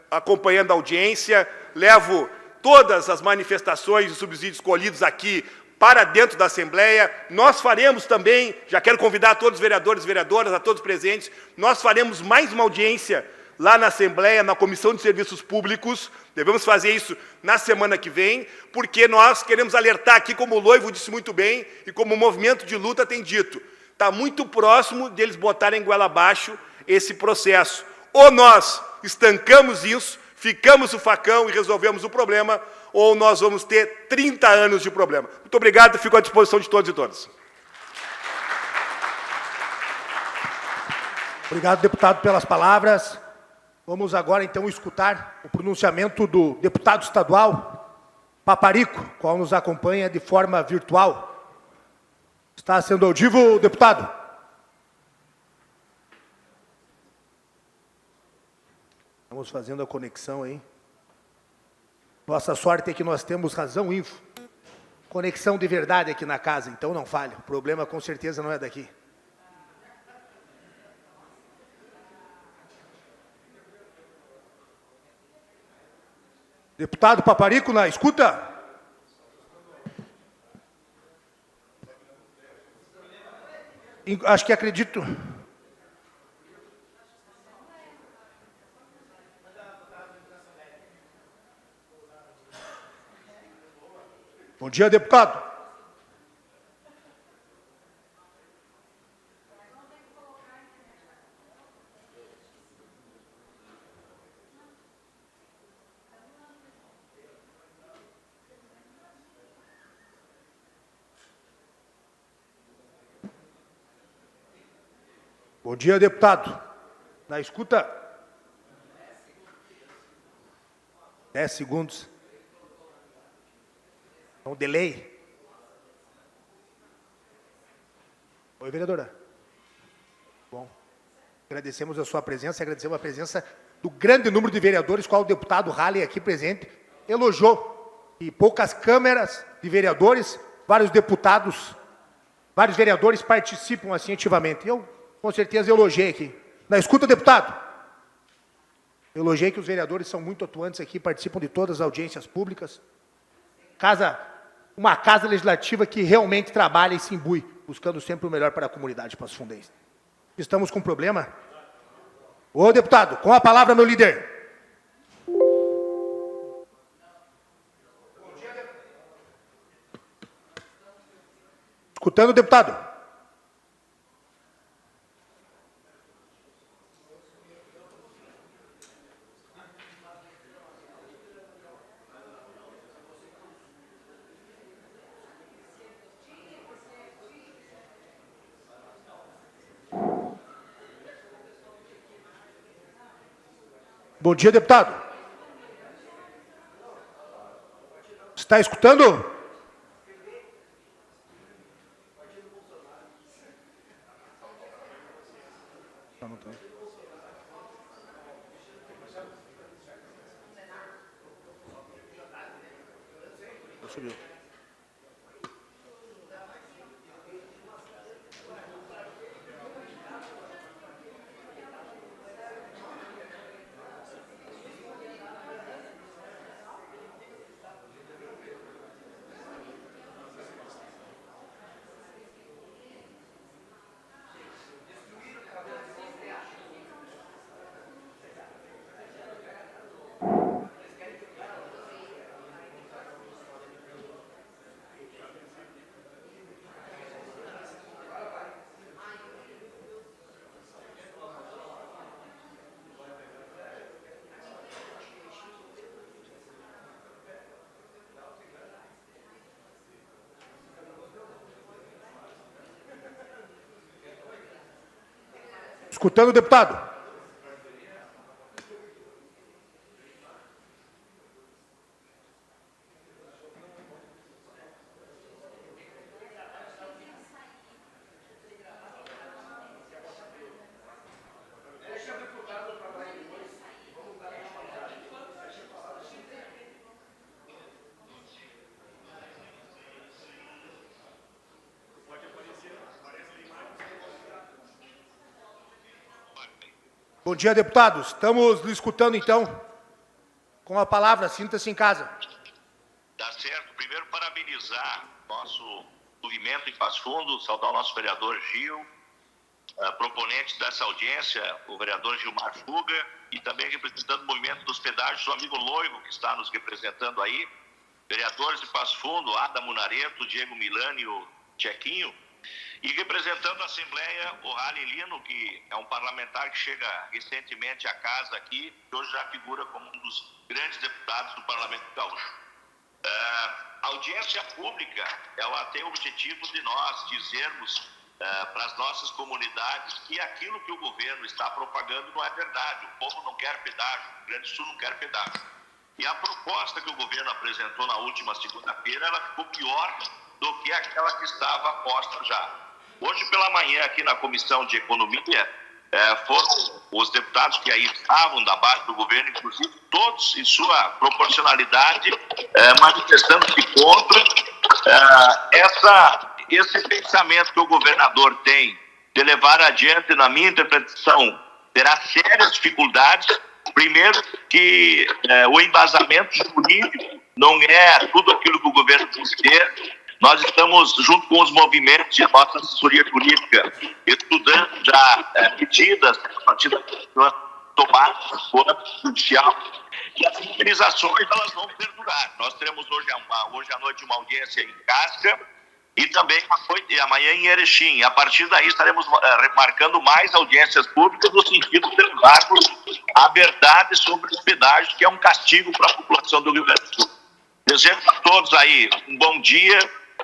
acompanhando a audiência, levo todas as manifestações e subsídios escolhidos aqui para dentro da Assembleia. Nós faremos também, já quero convidar a todos os vereadores e vereadoras, a todos presentes, nós faremos mais uma audiência lá na Assembleia, na Comissão de Serviços Públicos. Devemos fazer isso na semana que vem, porque nós queremos alertar aqui, como o Loivo disse muito bem, e como o movimento de luta tem dito, está muito próximo deles botarem goela abaixo esse processo. Ou nós estancamos isso, ficamos o facão e resolvemos o problema, ou nós vamos ter 30 anos de problema. Muito obrigado, fico à disposição de todos e todas. Obrigado, deputado, pelas palavras. Vamos agora, então, escutar o pronunciamento do deputado estadual Paparico, qual nos acompanha de forma virtual. Está sendo audível, deputado? Estamos fazendo a conexão aí. Nossa sorte é que nós temos Razão Info. Conexão de verdade aqui na casa, então não falha. O problema com certeza não é daqui. Deputado Paparico, na escuta? Acho que acredito. Bom dia, deputado. Bom dia, deputado. Na escuta. 10 segundos. É um delay. Oi, vereadora. Bom, agradecemos a sua presença, agradecemos a presença do grande número de vereadores, qual o deputado Halley aqui presente elogiou. E poucas câmeras de vereadores, vários deputados, vários vereadores participam assim ativamente. Eu, com certeza, elogiei aqui. Na escuta, deputado. Elogiei que os vereadores são muito atuantes aqui, participam de todas as audiências públicas. Uma casa legislativa que realmente trabalha e se imbui, buscando sempre o melhor para a comunidade passufundense. Estamos com um problema? Ô, deputado, com a palavra, meu líder. Escutando, deputado. Bom dia, deputado. Está escutando? Escutando o deputado. Bom dia, deputados. Estamos lhe escutando, então. Com a palavra, sinta-se em casa. Tá certo. Primeiro, parabenizar nosso movimento em Passo Fundo, saudar o nosso vereador Gil, proponente dessa audiência, o vereador Gilmar Fuga, e também representando o movimento dos pedágios, o amigo Loivo, que está nos representando aí, vereadores de Passo Fundo, Ada Munareto, Diego Milani e o Tchequinho, e representando a Assembleia, o Rally Lino, que é um parlamentar que chega recentemente à casa aqui, que hoje já figura como um dos grandes deputados do Parlamento Gaúcho. A audiência pública, ela tem o objetivo de nós dizermos para as nossas comunidades que aquilo que o governo está propagando não é verdade. O povo não quer pedágio, o Rio Grande do Sul não quer pedágio. E a proposta que o governo apresentou na última segunda-feira, ela ficou pior do que aquela que estava posta já. Hoje pela manhã, aqui na Comissão de Economia, foram os deputados que aí estavam da base do governo, inclusive todos em sua proporcionalidade, manifestando-se contra esse pensamento que o governador tem de levar adiante, na minha interpretação, terá sérias dificuldades. Primeiro, que o embasamento jurídico não é tudo aquilo que o governo diz ter. Nós estamos, junto com os movimentos e a nossa assessoria jurídica, estudando já medidas a partir da tomada do judicial. E as mobilizações, elas vão perdurar. Nós teremos hoje à noite uma audiência em Casca e também amanhã em Erechim. A partir daí estaremos marcando mais audiências públicas no sentido de levarmos a verdade sobre os pedágios, que é um castigo para a população do Rio Grande do Sul. Desejo a todos aí um bom dia.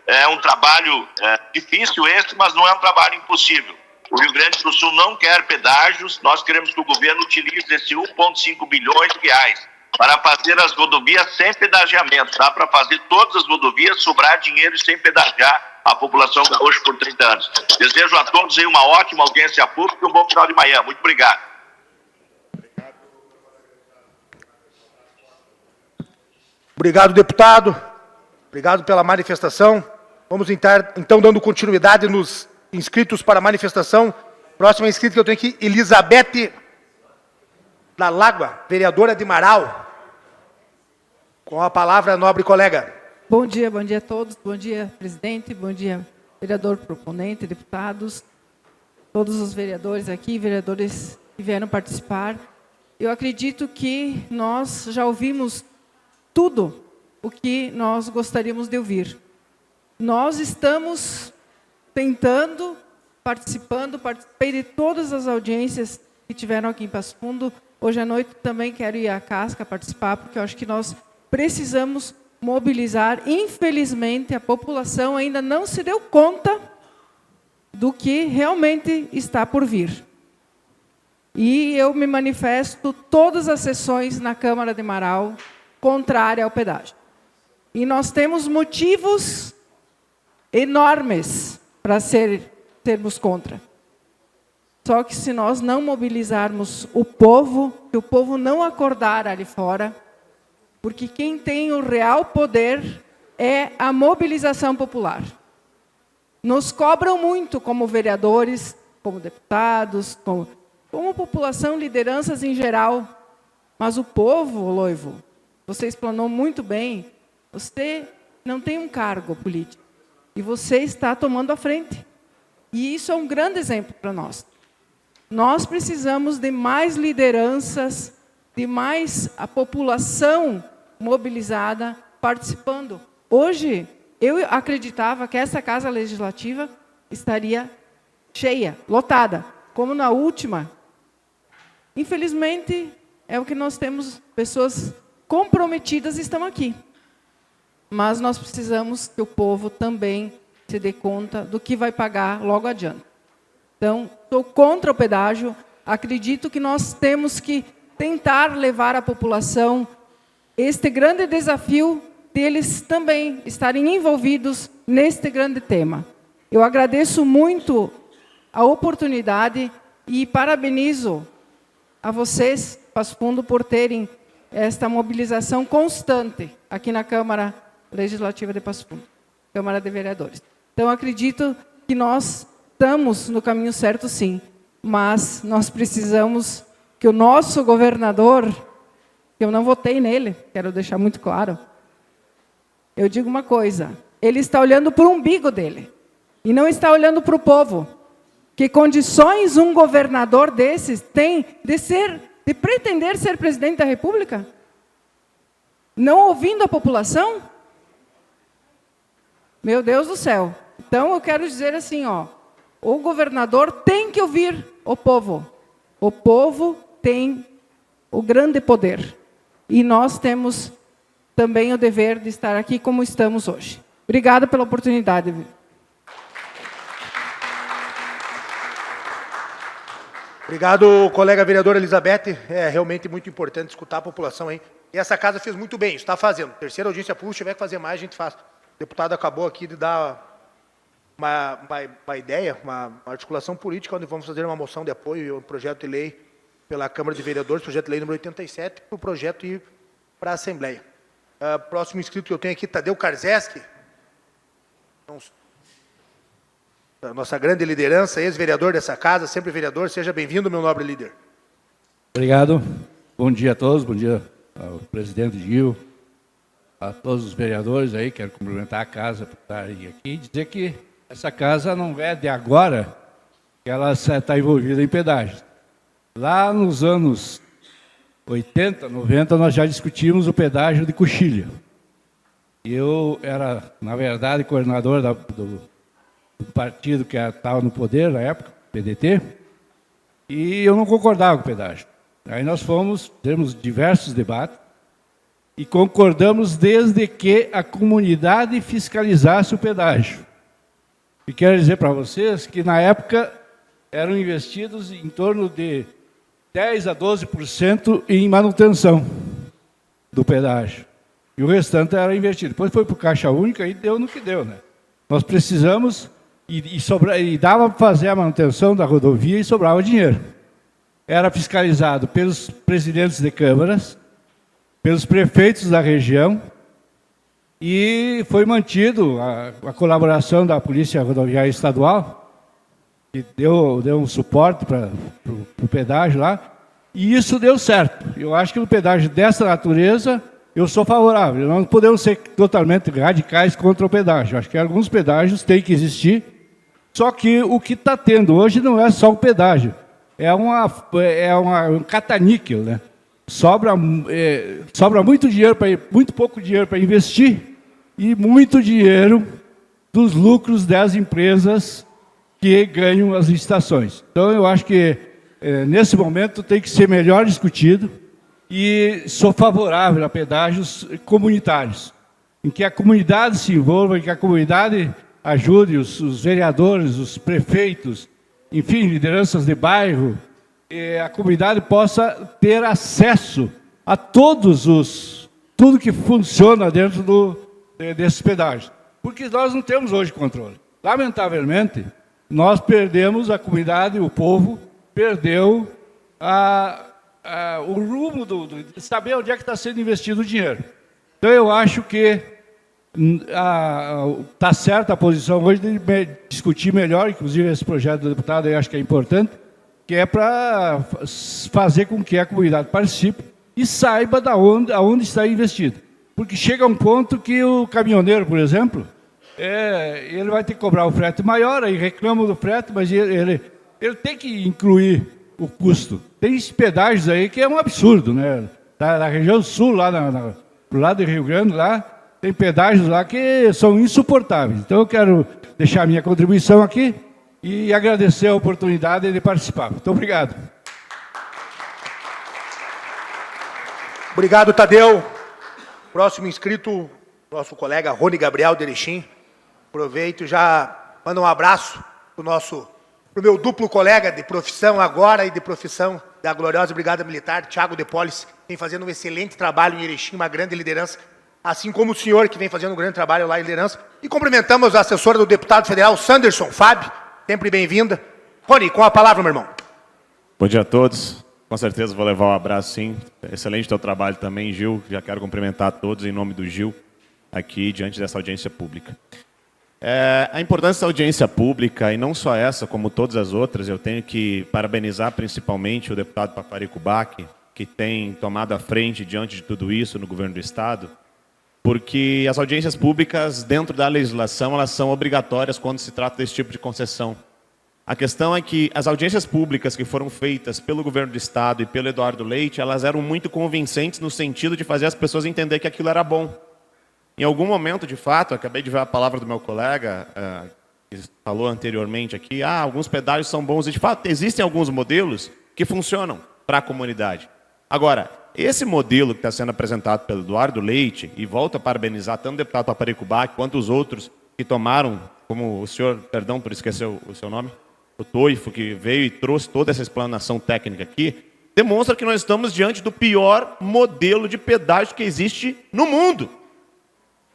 É um trabalho difícil esse, mas não é um trabalho impossível. O Rio Grande do Sul não quer pedágios. Nós queremos que o governo utilize esse 1,5 bilhões de reais para fazer as rodovias sem pedagiamento. Dá para fazer todas as rodovias, sobrar dinheiro sem pedagiar a população gaúcha por 30 anos. Desejo a todos aí uma ótima audiência pública e um bom final de manhã. Muito obrigado. Obrigado, deputado. Obrigado pela manifestação. Vamos então dando continuidade nos inscritos para a manifestação. Próxima inscrita que eu tenho aqui, Elizabeth da Lágua, vereadora de Marau. Com a palavra, nobre colega. Bom dia a todos. Bom dia, presidente. Bom dia, vereador proponente, deputados, todos os vereadores aqui, vereadores que vieram participar. Eu acredito que nós já ouvimos tudo o que nós gostaríamos de ouvir. Nós estamos tentando, participei de todas as audiências que tiveram aqui em Passo Fundo. Hoje à noite também quero ir à Casca participar, porque eu acho que nós precisamos mobilizar. Infelizmente, a população ainda não se deu conta do que realmente está por vir. E eu me manifesto todas as sessões na Câmara de Marau contrária ao pedágio. E nós temos motivos enormes para sermos contra. Só que se nós não mobilizarmos o povo, que o povo não acordar ali fora, porque quem tem o real poder é a mobilização popular. Nos cobram muito como vereadores, como deputados, como população, lideranças em geral. Mas o povo, Loivo, você explanou muito bem, você não tem um cargo político. E você está tomando a frente. E isso é um grande exemplo para nós. Nós precisamos de mais lideranças, de mais a população mobilizada, participando. Hoje, eu acreditava que essa Casa Legislativa estaria cheia, lotada, como na última. Infelizmente, é o que nós temos, pessoas comprometidas estão aqui. Mas nós precisamos que o povo também se dê conta do que vai pagar logo adiante. Então, estou contra o pedágio, acredito que nós temos que tentar levar à população este grande desafio deles também estarem envolvidos neste grande tema. Eu agradeço muito a oportunidade e parabenizo a vocês, Passo Fundo, por terem esta mobilização constante aqui na Câmara Legislativa de Passo Fundo, Câmara de Vereadores. Então, acredito que nós estamos no caminho certo, sim, mas nós precisamos que o nosso governador, que eu não votei nele, quero deixar muito claro, eu digo uma coisa, ele está olhando para o umbigo dele e não está olhando para o povo. Que condições um governador desses tem de pretender ser presidente da República? Não ouvindo a população? Meu Deus do céu. Então, eu quero dizer assim, ó, o governador tem que ouvir o povo. O povo tem o grande poder. E nós temos também o dever de estar aqui como estamos hoje. Obrigada pela oportunidade. Obrigado, colega vereadora Elizabeth. É realmente muito importante escutar a população, hein? E essa casa fez muito bem, está fazendo. Terceira audiência pública, se tiver que fazer mais, a gente faz. O deputado acabou aqui de dar uma ideia, uma articulação política, onde vamos fazer uma moção de apoio e um projeto de lei pela Câmara de Vereadores, projeto de lei número 87, para o projeto ir para a Assembleia. Próximo inscrito que eu tenho aqui, Tadeu Karzeski. A nossa grande liderança, ex-vereador dessa casa, sempre vereador. Seja bem-vindo, meu nobre líder. Obrigado. Bom dia a todos, bom dia ao presidente Gil, a todos os vereadores aí. Quero cumprimentar a casa por estarem aqui e dizer que essa casa não é de agora que ela está envolvida em pedágios. Lá nos anos 80, 90, nós já discutimos o pedágio de Coxilha. Eu era, na verdade, coordenador do partido que estava no poder na época, PDT, e eu não concordava com o pedágio. Aí nós temos diversos debates e concordamos desde que a comunidade fiscalizasse o pedágio. E quero dizer para vocês que na época eram investidos em torno de 10 a 12% em manutenção do pedágio. E o restante era investido. Depois foi para o Caixa Única e deu no que deu, né? Nós precisamos... E dava para fazer a manutenção da rodovia e sobrava dinheiro. Era fiscalizado pelos presidentes de câmaras, pelos prefeitos da região, e foi mantido a colaboração da Polícia Rodoviária Estadual, que deu um suporte para o pedágio lá, e isso deu certo. Eu acho que no pedágio dessa natureza, eu sou favorável. Nós não podemos ser totalmente radicais contra o pedágio. Acho que alguns pedágios têm que existir. Só que o que está tendo hoje não é só o pedágio, é um cataníquel, né? Sobra muito dinheiro muito pouco dinheiro para investir e muito dinheiro dos lucros das empresas que ganham as licitações. Então eu acho que nesse momento tem que ser melhor discutido e sou favorável a pedágios comunitários, em que a comunidade se envolva, em que a comunidade ajude os vereadores, os prefeitos, enfim, lideranças de bairro, a comunidade possa ter acesso a tudo que funciona dentro desses pedágios. Porque nós não temos hoje controle. Lamentavelmente, nós perdemos a comunidade, o povo perdeu o rumo de saber onde é que está sendo investido o dinheiro. Então eu acho que está certa a posição hoje de discutir melhor, inclusive esse projeto do deputado, eu acho que é importante, que é para fazer com que a comunidade participe e saiba aonde está investido. Porque chega um ponto que o caminhoneiro, por exemplo, ele vai ter que cobrar o frete maior, aí reclama do frete, mas ele tem que incluir o custo. Tem pedágios aí que é um absurdo, né? Na região sul, lá pro lado de Rio Grande, lá, tem pedágios lá que são insuportáveis. Então eu quero deixar a minha contribuição aqui e agradecer a oportunidade de participar. Muito obrigado. Obrigado, Tadeu. Próximo inscrito, nosso colega Rony Gabriel de Erechim. Aproveito e já mando um abraço para o nosso para o meu duplo colega de profissão agora e de profissão da gloriosa Brigada Militar, Thiago Depolis, que vem fazendo um excelente trabalho em Erechim, uma grande liderança, assim como o senhor, que vem fazendo um grande trabalho lá em liderança. E cumprimentamos a assessora do deputado federal, Sanderson Fábio, sempre bem-vinda. Rony, com a palavra, meu irmão. Bom dia a todos. Com certeza vou levar um abraço, sim. Excelente teu trabalho também, Gil. Já quero cumprimentar a todos em nome do Gil, aqui diante dessa audiência pública. A importância da audiência pública, e não só essa, como todas as outras, eu tenho que parabenizar principalmente o deputado Paparico Bach, que tem tomado a frente diante de tudo isso no governo do Estado, porque as audiências públicas, dentro da legislação, elas são obrigatórias quando se trata desse tipo de concessão. A questão é que as audiências públicas que foram feitas pelo governo do Estado e pelo Eduardo Leite, elas eram muito convincentes no sentido de fazer as pessoas entender que aquilo era bom. Em algum momento, de fato, acabei de ver a palavra do meu colega, que falou anteriormente aqui, alguns pedágios são bons, e de fato existem alguns modelos que funcionam para a comunidade. Agora, esse modelo que está sendo apresentado pelo Eduardo Leite, e volto a parabenizar tanto o deputado Paparico Bach quanto os outros que tomaram, como o senhor, perdão por esquecer o seu nome, o Toifo, que veio e trouxe toda essa explanação técnica aqui, demonstra que nós estamos diante do pior modelo de pedágio que existe no mundo.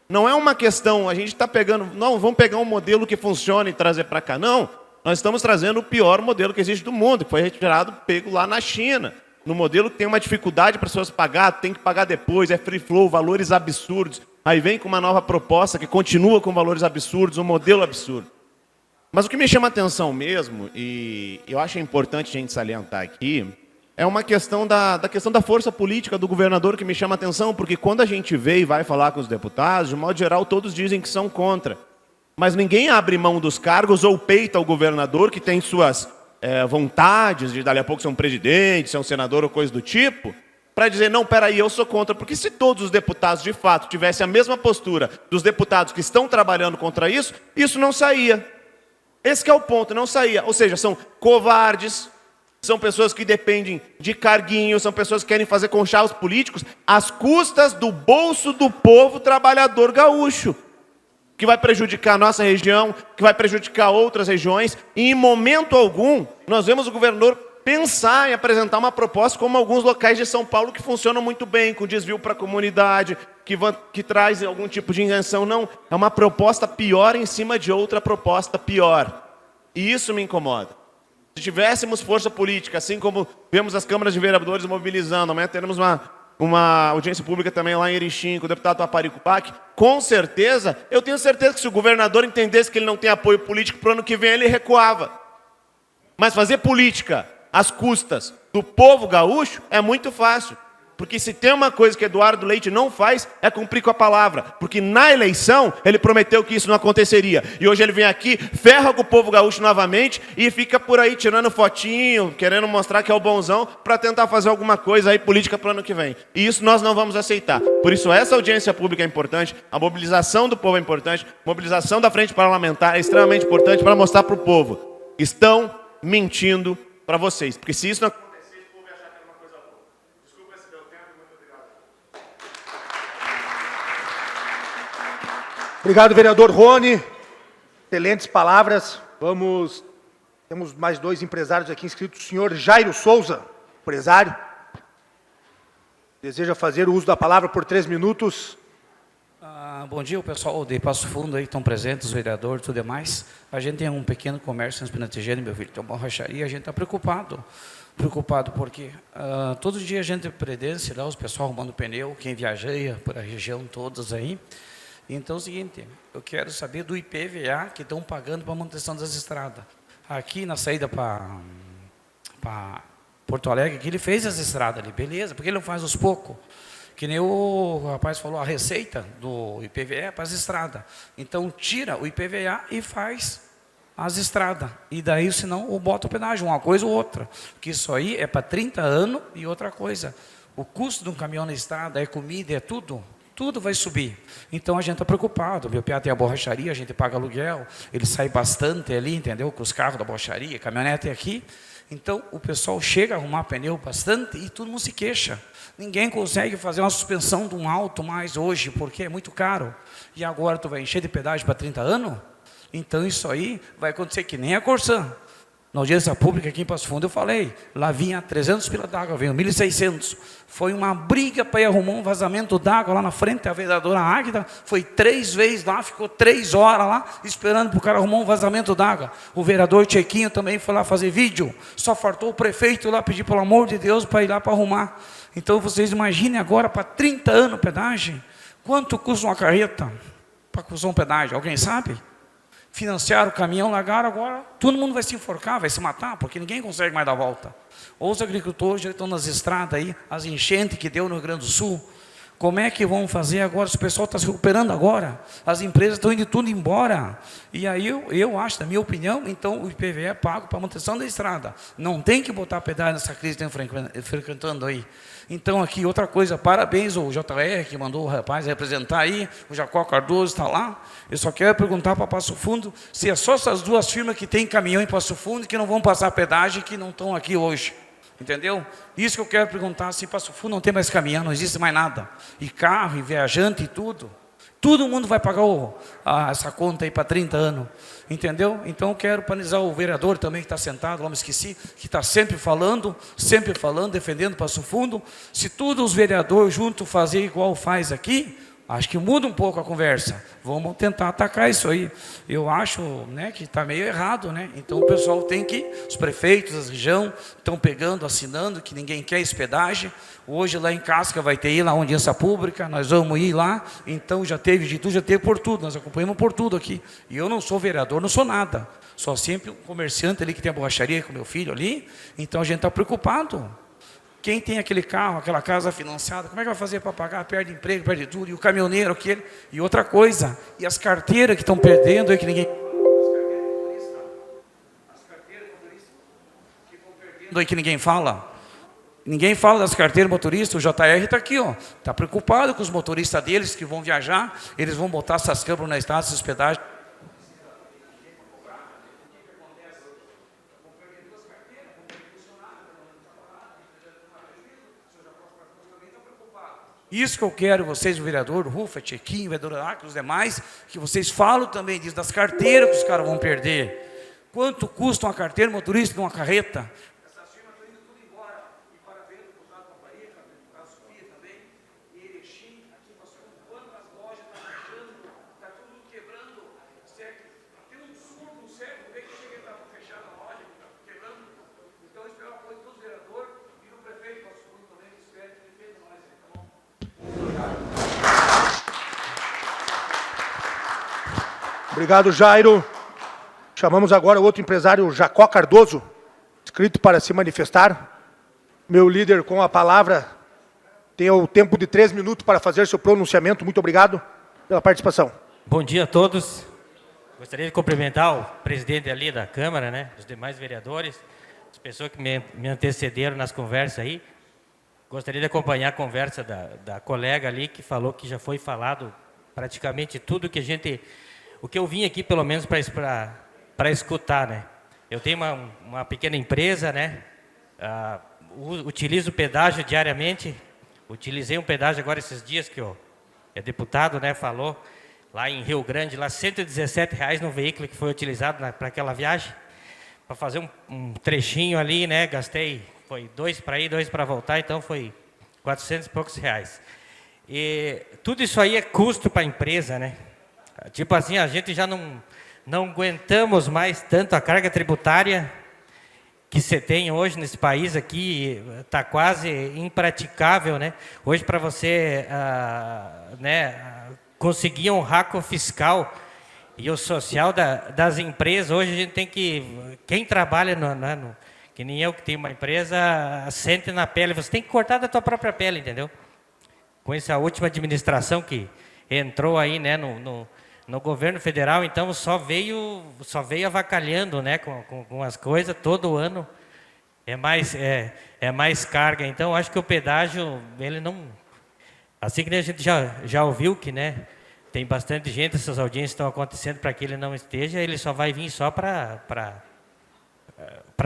Não é uma questão, a gente está pegando, não, vamos pegar um modelo que funcione e trazer para cá. Não, nós estamos trazendo o pior modelo que existe do mundo, que foi retirado, pego lá na China. No modelo que tem uma dificuldade para as pessoas pagar, tem que pagar depois, é free flow, valores absurdos. Aí vem com uma nova proposta que continua com valores absurdos, um modelo absurdo. Mas o que me chama a atenção mesmo, e eu acho importante a gente salientar aqui, é uma questão da força política do governador que me chama a atenção, porque quando a gente vê e vai falar com os deputados, de modo geral, todos dizem que são contra. Mas ninguém abre mão dos cargos ou peita o governador, que tem suas vontades de, dali a pouco, ser um presidente, ser um senador ou coisa do tipo, para dizer, não, peraí, eu sou contra. Porque se todos os deputados, de fato, tivessem a mesma postura dos deputados que estão trabalhando contra isso, isso não saía. Esse que é o ponto, não saía. Ou seja, são covardes, são pessoas que dependem de carguinhos, são pessoas que querem fazer conchar os políticos às custas do bolso do povo trabalhador gaúcho, que vai prejudicar a nossa região, que vai prejudicar outras regiões, e em momento algum nós vemos o governador pensar em apresentar uma proposta como alguns locais de São Paulo que funcionam muito bem, com desvio para a comunidade, que traz algum tipo de isenção. Não, é uma proposta pior em cima de outra proposta pior. E isso me incomoda. Se tivéssemos força política, assim como vemos as câmaras de vereadores mobilizando, amanhã teremos uma audiência pública também lá em Erechim, com o deputado Paparico Bach, com certeza, eu tenho certeza que se o governador entendesse que ele não tem apoio político para o ano que vem, ele recuava. Mas fazer política às custas do povo gaúcho é muito fácil. Porque se tem uma coisa que Eduardo Leite não faz, é cumprir com a palavra. Porque na eleição, ele prometeu que isso não aconteceria. E hoje ele vem aqui, ferra com o povo gaúcho novamente e fica por aí tirando fotinho, querendo mostrar que é o bonzão, para tentar fazer alguma coisa aí política para o ano que vem. E isso nós não vamos aceitar. Por isso essa audiência pública é importante, a mobilização do povo é importante, a mobilização da frente parlamentar é extremamente importante para mostrar para o povo. Estão mentindo para vocês. Porque se isso não acontecer, o povo vai achar que é uma coisa boa. Desculpa se deu tempo, muito obrigado. Obrigado, vereador Rony. Excelentes palavras. Temos mais dois empresários aqui inscritos. O senhor Jairo Souza, empresário, deseja fazer o uso da palavra por 3 minutos. Bom dia, o pessoal de Passo Fundo aí estão presentes, os vereadores e tudo mais. A gente tem um pequeno comércio em Espinatigene, meu filho, tem uma borracharia, a gente está preocupado porque todos os dias a gente predence lá, os pessoal arrumando pneu, quem viajeia por a região, todos aí. Então é o seguinte, eu quero saber do IPVA que estão pagando para a manutenção das estradas. Aqui na saída para Porto Alegre, que ele fez as estradas ali, beleza, porque ele não faz aos poucos. Que nem o rapaz falou, a receita do IPVA é para as estradas. Então, tira o IPVA e faz as estradas. E daí, senão, bota o pedágio, uma coisa ou outra. Porque isso aí é para 30 anos e outra coisa. O custo de um caminhão na estrada é comida, é tudo. Tudo vai subir. Então, a gente está preocupado. Meu piá tem a borracharia, a gente paga aluguel. Ele sai bastante ali, entendeu? Com os carros da borracharia, caminhonete aqui. Então, o pessoal chega a arrumar pneu bastante e todo mundo se queixa. Ninguém consegue fazer uma suspensão de um auto mais hoje, porque é muito caro. E agora tu vai encher de pedágio para 30 anos? Então isso aí vai acontecer que nem a Corsã. na audiência pública aqui em Passo Fundo, eu falei, lá vinha 300 pila d'água, veio 1.600. Foi uma briga para ir arrumar um vazamento d'água lá na frente, a vereadora Águida foi 3 vezes lá, ficou 3 horas lá, esperando para o cara arrumar um vazamento d'água. O vereador Tchequinho também foi lá fazer vídeo, só faltou o prefeito lá pedir, pelo amor de Deus, para ir lá para arrumar. Então, vocês imaginem agora, para 30 anos pedágio, quanto custa uma carreta para custar um pedágio? Alguém sabe? Financiaram o caminhão, largaram, agora todo mundo vai se enforcar, vai se matar, porque ninguém consegue mais dar volta. Ou os agricultores já estão nas estradas aí, as enchentes que deu no Rio Grande do Sul, como é que vão fazer agora? Se o pessoal está se recuperando agora, as empresas estão indo tudo embora. E aí eu acho, na minha opinião, então o IPVA é pago para a manutenção da estrada. Não tem que botar pedágio nessa crise que estão frequentando aí. Então aqui, outra coisa, parabéns ao JR, que mandou o rapaz representar aí, o Jacó Cardoso está lá. Eu só quero perguntar para Passo Fundo se é só essas 2 firmas que têm caminhão em Passo Fundo que não vão passar pedágio e que não estão aqui hoje. Entendeu? Isso que eu quero perguntar, se Passo Fundo não tem mais caminhão, não existe mais nada. E carro, e viajante, e tudo. Todo mundo vai pagar essa conta aí para 30 anos. Entendeu? Então eu quero parabenizar o vereador também que está sentado, lá me esqueci, que está sempre falando, defendendo Passo Fundo. Se todos os vereadores juntos fazer igual faz aqui, acho que muda um pouco a conversa. Vamos tentar atacar isso aí. Eu acho, né, que está meio errado, né? Então o pessoal tem que, os prefeitos, as regiões, estão pegando, assinando, que ninguém quer hospedagem. Hoje lá em Casca vai ter lá uma audiência pública, nós vamos ir lá. Então já teve de tudo, já teve por tudo, nós acompanhamos por tudo aqui. E eu não sou vereador, não sou nada. Sou sempre um comerciante ali que tem a borracharia com meu filho ali. Então a gente está preocupado. Quem tem aquele carro, aquela casa financiada, como é que vai fazer para pagar? Perde emprego, perde tudo. E o caminhoneiro, aquele. E outra coisa, e as carteiras que estão perdendo, aí que ninguém... As carteiras motoristas que estão perdendo, aí que ninguém fala. Ninguém fala das carteiras motoristas, o JR está aqui, ó. Está preocupado com os motoristas deles que vão viajar, eles vão botar essas câmeras na estrada, essas hospedagens. Isso que eu quero, vocês, o vereador Rufa, Tchequinho, o vereador Arco, os demais, que vocês falam também disso, das carteiras que os caras vão perder. Quanto custa uma carteira motorista de uma carreta? Essas firmas estão indo tudo embora. E parabéns ao deputado Paparica, ao deputado Sofia também, e Erechim, aqui passou quando as lojas estão fechando, está tudo quebrando. Certo? Tem um surdo, certo? Vê que chega e está fechando a loja, está quebrando. Então eu espero a coisa dos vereadores e do prefeito Passo Fundo também, que espero que defenda nós, tá bom? Obrigado, Jairo. Chamamos agora o outro empresário, Jacó Cardoso, inscrito para se manifestar. Meu líder, com a palavra, tem o tempo de 3 minutos para fazer seu pronunciamento. Muito obrigado pela participação. Bom dia a todos. Gostaria de cumprimentar o presidente ali da Câmara, né, os demais vereadores, as pessoas que me antecederam nas conversas aí. Gostaria de acompanhar a conversa da colega ali, que falou que já foi falado praticamente tudo que a gente... O que eu vim aqui, pelo menos, para escutar, né? Eu tenho uma pequena empresa, né? Utilizo pedágio diariamente. Utilizei um pedágio agora esses dias que o deputado, né, falou, lá em Rio Grande, lá R$117 no veículo que foi utilizado para aquela viagem. Para fazer um trechinho ali, né? Gastei, foi 2 para ir, 2 para voltar, então foi 400 e poucos reais. E tudo isso aí é custo para a empresa, né? Tipo assim, a gente já não aguentamos mais tanto a carga tributária que você tem hoje nesse país aqui, está quase impraticável, né? Hoje, para você conseguir honrar com o fiscal e o social das empresas, hoje a gente tem que... Quem trabalha, que nem eu que tenho uma empresa, sente na pele, você tem que cortar da tua própria pele, entendeu? Com essa última administração que entrou aí, né, no governo federal, então só veio avacalhando, né, com as coisas, todo ano é mais carga. Então acho que o pedágio, ele não... Assim que a gente já ouviu que, né, tem bastante gente, essas audiências estão acontecendo para que ele não esteja, ele só vai vir só para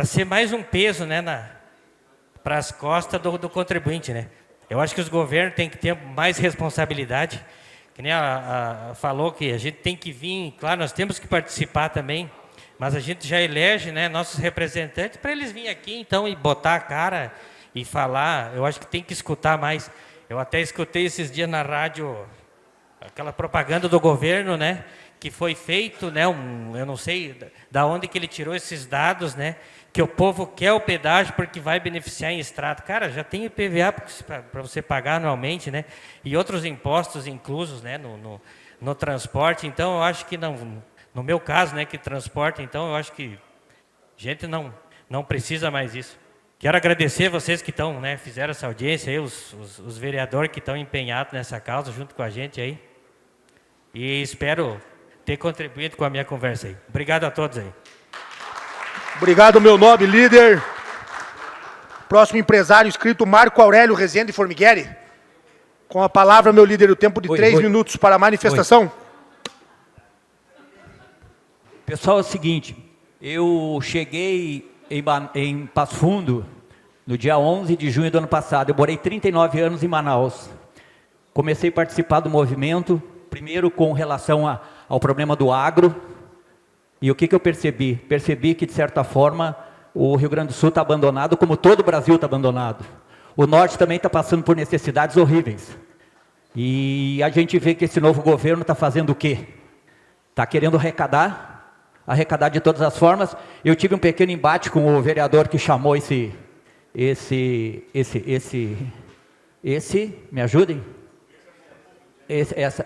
ser mais um peso, né, para as costas do contribuinte, né. Eu acho que os governos têm que ter mais responsabilidade. Que nem falou que a gente tem que vir, claro, nós temos que participar também mas a gente já elege, né, nossos representantes para eles virem aqui, então, e botar a cara e falar. Eu acho que tem que escutar mais. Eu até escutei esses dias na rádio aquela propaganda do governo, né, que foi feito, né, eu não sei da onde que ele tirou esses dados, né, que o povo quer o pedágio porque vai beneficiar em estrada. Cara, já tem IPVA para você pagar anualmente, né, e outros impostos inclusos, né, no transporte. Então, eu acho que não, no meu caso, né, que transporte, então, eu acho que a gente não precisa mais isso. Quero agradecer vocês que estão, né, fizeram essa audiência aí, os vereadores que estão empenhados nessa causa junto com a gente aí. E espero ter contribuído com a minha conversa aí. Obrigado a todos aí. Obrigado, meu nobre líder. Próximo empresário inscrito, Marco Aurélio Rezende Formigueri. Com a palavra, meu líder, o tempo de 3 minutos para a manifestação. Pessoal, é o seguinte, eu cheguei em Passo Fundo no dia 11 de junho do ano passado. Eu morei 39 anos em Manaus. Comecei a participar do movimento, primeiro com relação ao problema do agro. E o que eu percebi? Percebi que, de certa forma, o Rio Grande do Sul está abandonado, como todo o Brasil está abandonado. O Norte também está passando por necessidades horríveis. E a gente vê que esse novo governo está fazendo o quê? Está querendo arrecadar de todas as formas. Eu tive um pequeno embate com o vereador que chamou me ajudem?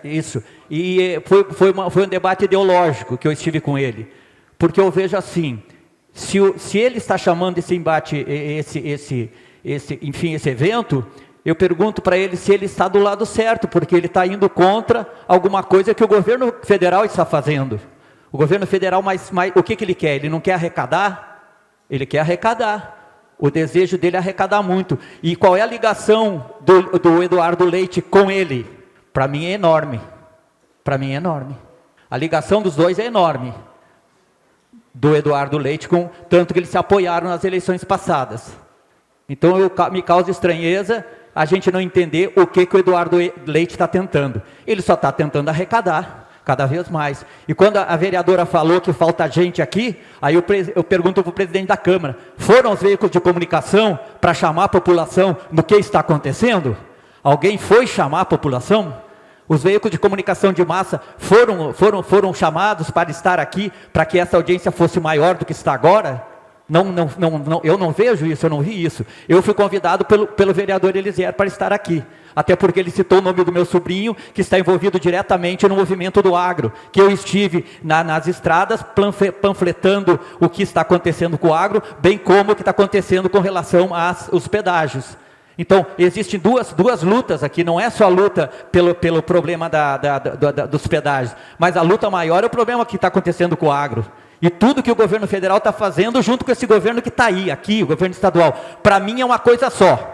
Isso. E foi um debate ideológico que eu estive com ele. Porque eu vejo assim, se ele está chamando esse embate, enfim, esse evento, eu pergunto para ele se ele está do lado certo, porque ele está indo contra alguma coisa que o governo federal está fazendo. O governo federal, o que ele quer? Ele não quer arrecadar? Ele quer arrecadar. O desejo dele é arrecadar muito. E qual é a ligação do Eduardo Leite com ele? Para mim é enorme. Para mim é enorme. A ligação dos dois é enorme. Do Eduardo Leite, tanto que eles se apoiaram nas eleições passadas. Então me causa estranheza a gente não entender o que o Eduardo Leite está tentando. Ele só está tentando arrecadar cada vez mais. E quando a vereadora falou que falta gente aqui, aí eu pergunto para o presidente da Câmara, foram os veículos de comunicação para chamar a população do que está acontecendo? Alguém foi chamar a população? Os veículos de comunicação de massa foram chamados para estar aqui, para que essa audiência fosse maior do que está agora? Eu não vejo isso, eu não vi isso. Eu fui convidado pelo vereador Elisier para estar aqui. Até porque ele citou o nome do meu sobrinho, que está envolvido diretamente no movimento do agro, que eu estive nas estradas panfletando o que está acontecendo com o agro, bem como o que está acontecendo com relação aos pedágios. Então, existem duas lutas aqui, não é só a luta pelo problema dos pedágios, mas a luta maior é o problema que está acontecendo com o agro. E tudo que o governo federal está fazendo junto com esse governo que está aí, aqui, o governo estadual, para mim é uma coisa só.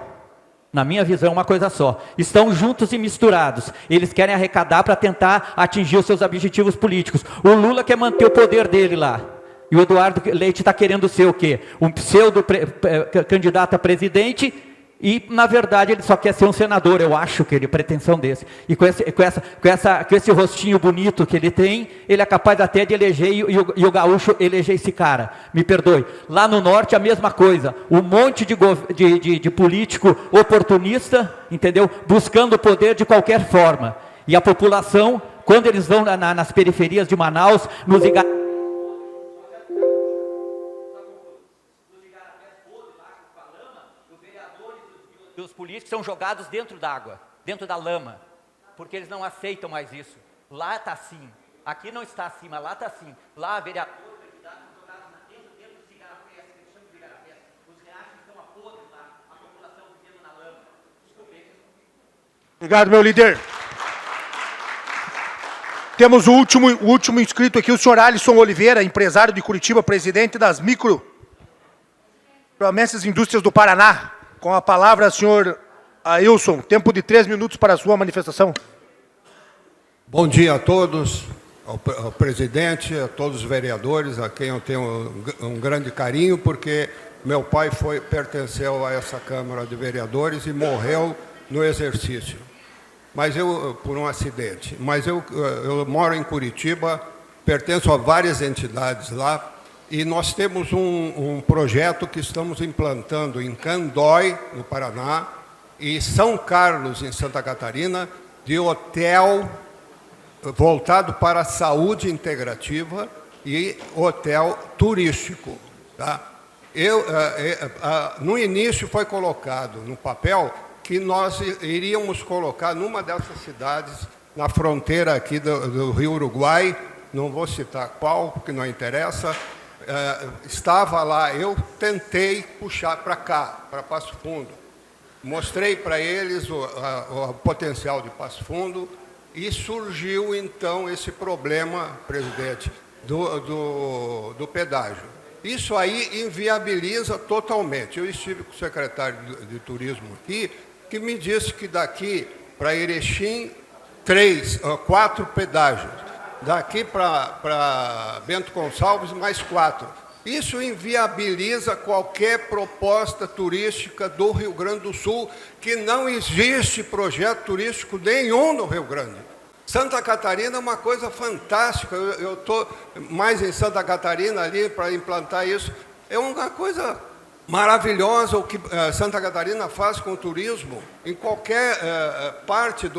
Na minha visão, é uma coisa só. Estão juntos e misturados. Eles querem arrecadar para tentar atingir os seus objetivos políticos. O Lula quer manter o poder dele lá. E o Eduardo Leite está querendo ser o quê? Um pseudo-candidato a presidente. E, na verdade, ele só quer ser um senador, eu acho que ele, pretensão desse. E com esse rostinho bonito que ele tem, ele é capaz até de eleger, e o gaúcho eleger esse cara. Me perdoe. Lá no Norte, a mesma coisa. Um monte de político oportunista, entendeu? Buscando o poder de qualquer forma. E a população, quando eles vão nas periferias de Manaus, nos os políticos são jogados dentro d'água, dentro da lama, porque eles não aceitam mais isso. Lá está assim, aqui não está assim, mas lá está assim. Lá a vereadora, candidato, são jogados dentro dos igarapés, que eles chamam de igarapés. Os riachos estão a podres lá, a população vivendo na lama. Desculpe. Obrigado, meu líder. Temos o último inscrito aqui, o senhor Alisson Oliveira, empresário de Curitiba, presidente das Promessas Indústrias do Paraná. Com a palavra, senhor Ailson, tempo de 3 minutos para a sua manifestação. Bom dia a todos, ao presidente, a todos os vereadores, a quem eu tenho um grande carinho, porque meu pai pertenceu a essa Câmara de Vereadores e morreu no exercício, por um acidente. Mas eu moro em Curitiba, pertenço a várias entidades lá, E nós temos um projeto que estamos implantando em Candói, no Paraná, e São Carlos, em Santa Catarina, de hotel voltado para a saúde integrativa e hotel turístico. Tá? No início foi colocado no papel que nós iríamos colocar numa dessas cidades, na fronteira aqui do Rio Uruguai, não vou citar qual, porque não interessa, estava lá, eu tentei puxar para cá, para Passo Fundo. Mostrei para eles o potencial de Passo Fundo e surgiu, então, esse problema, presidente, do pedágio. Isso aí inviabiliza totalmente. Eu estive com o secretário de Turismo aqui, que me disse que daqui para Erechim, 4 pedágios. Daqui para Bento Gonçalves, mais 4. Isso inviabiliza qualquer proposta turística do Rio Grande do Sul, que não existe projeto turístico nenhum no Rio Grande. Santa Catarina é uma coisa fantástica, eu estou mais em Santa Catarina ali para implantar isso. É uma coisa maravilhosa o que Santa Catarina faz com o turismo, em qualquer parte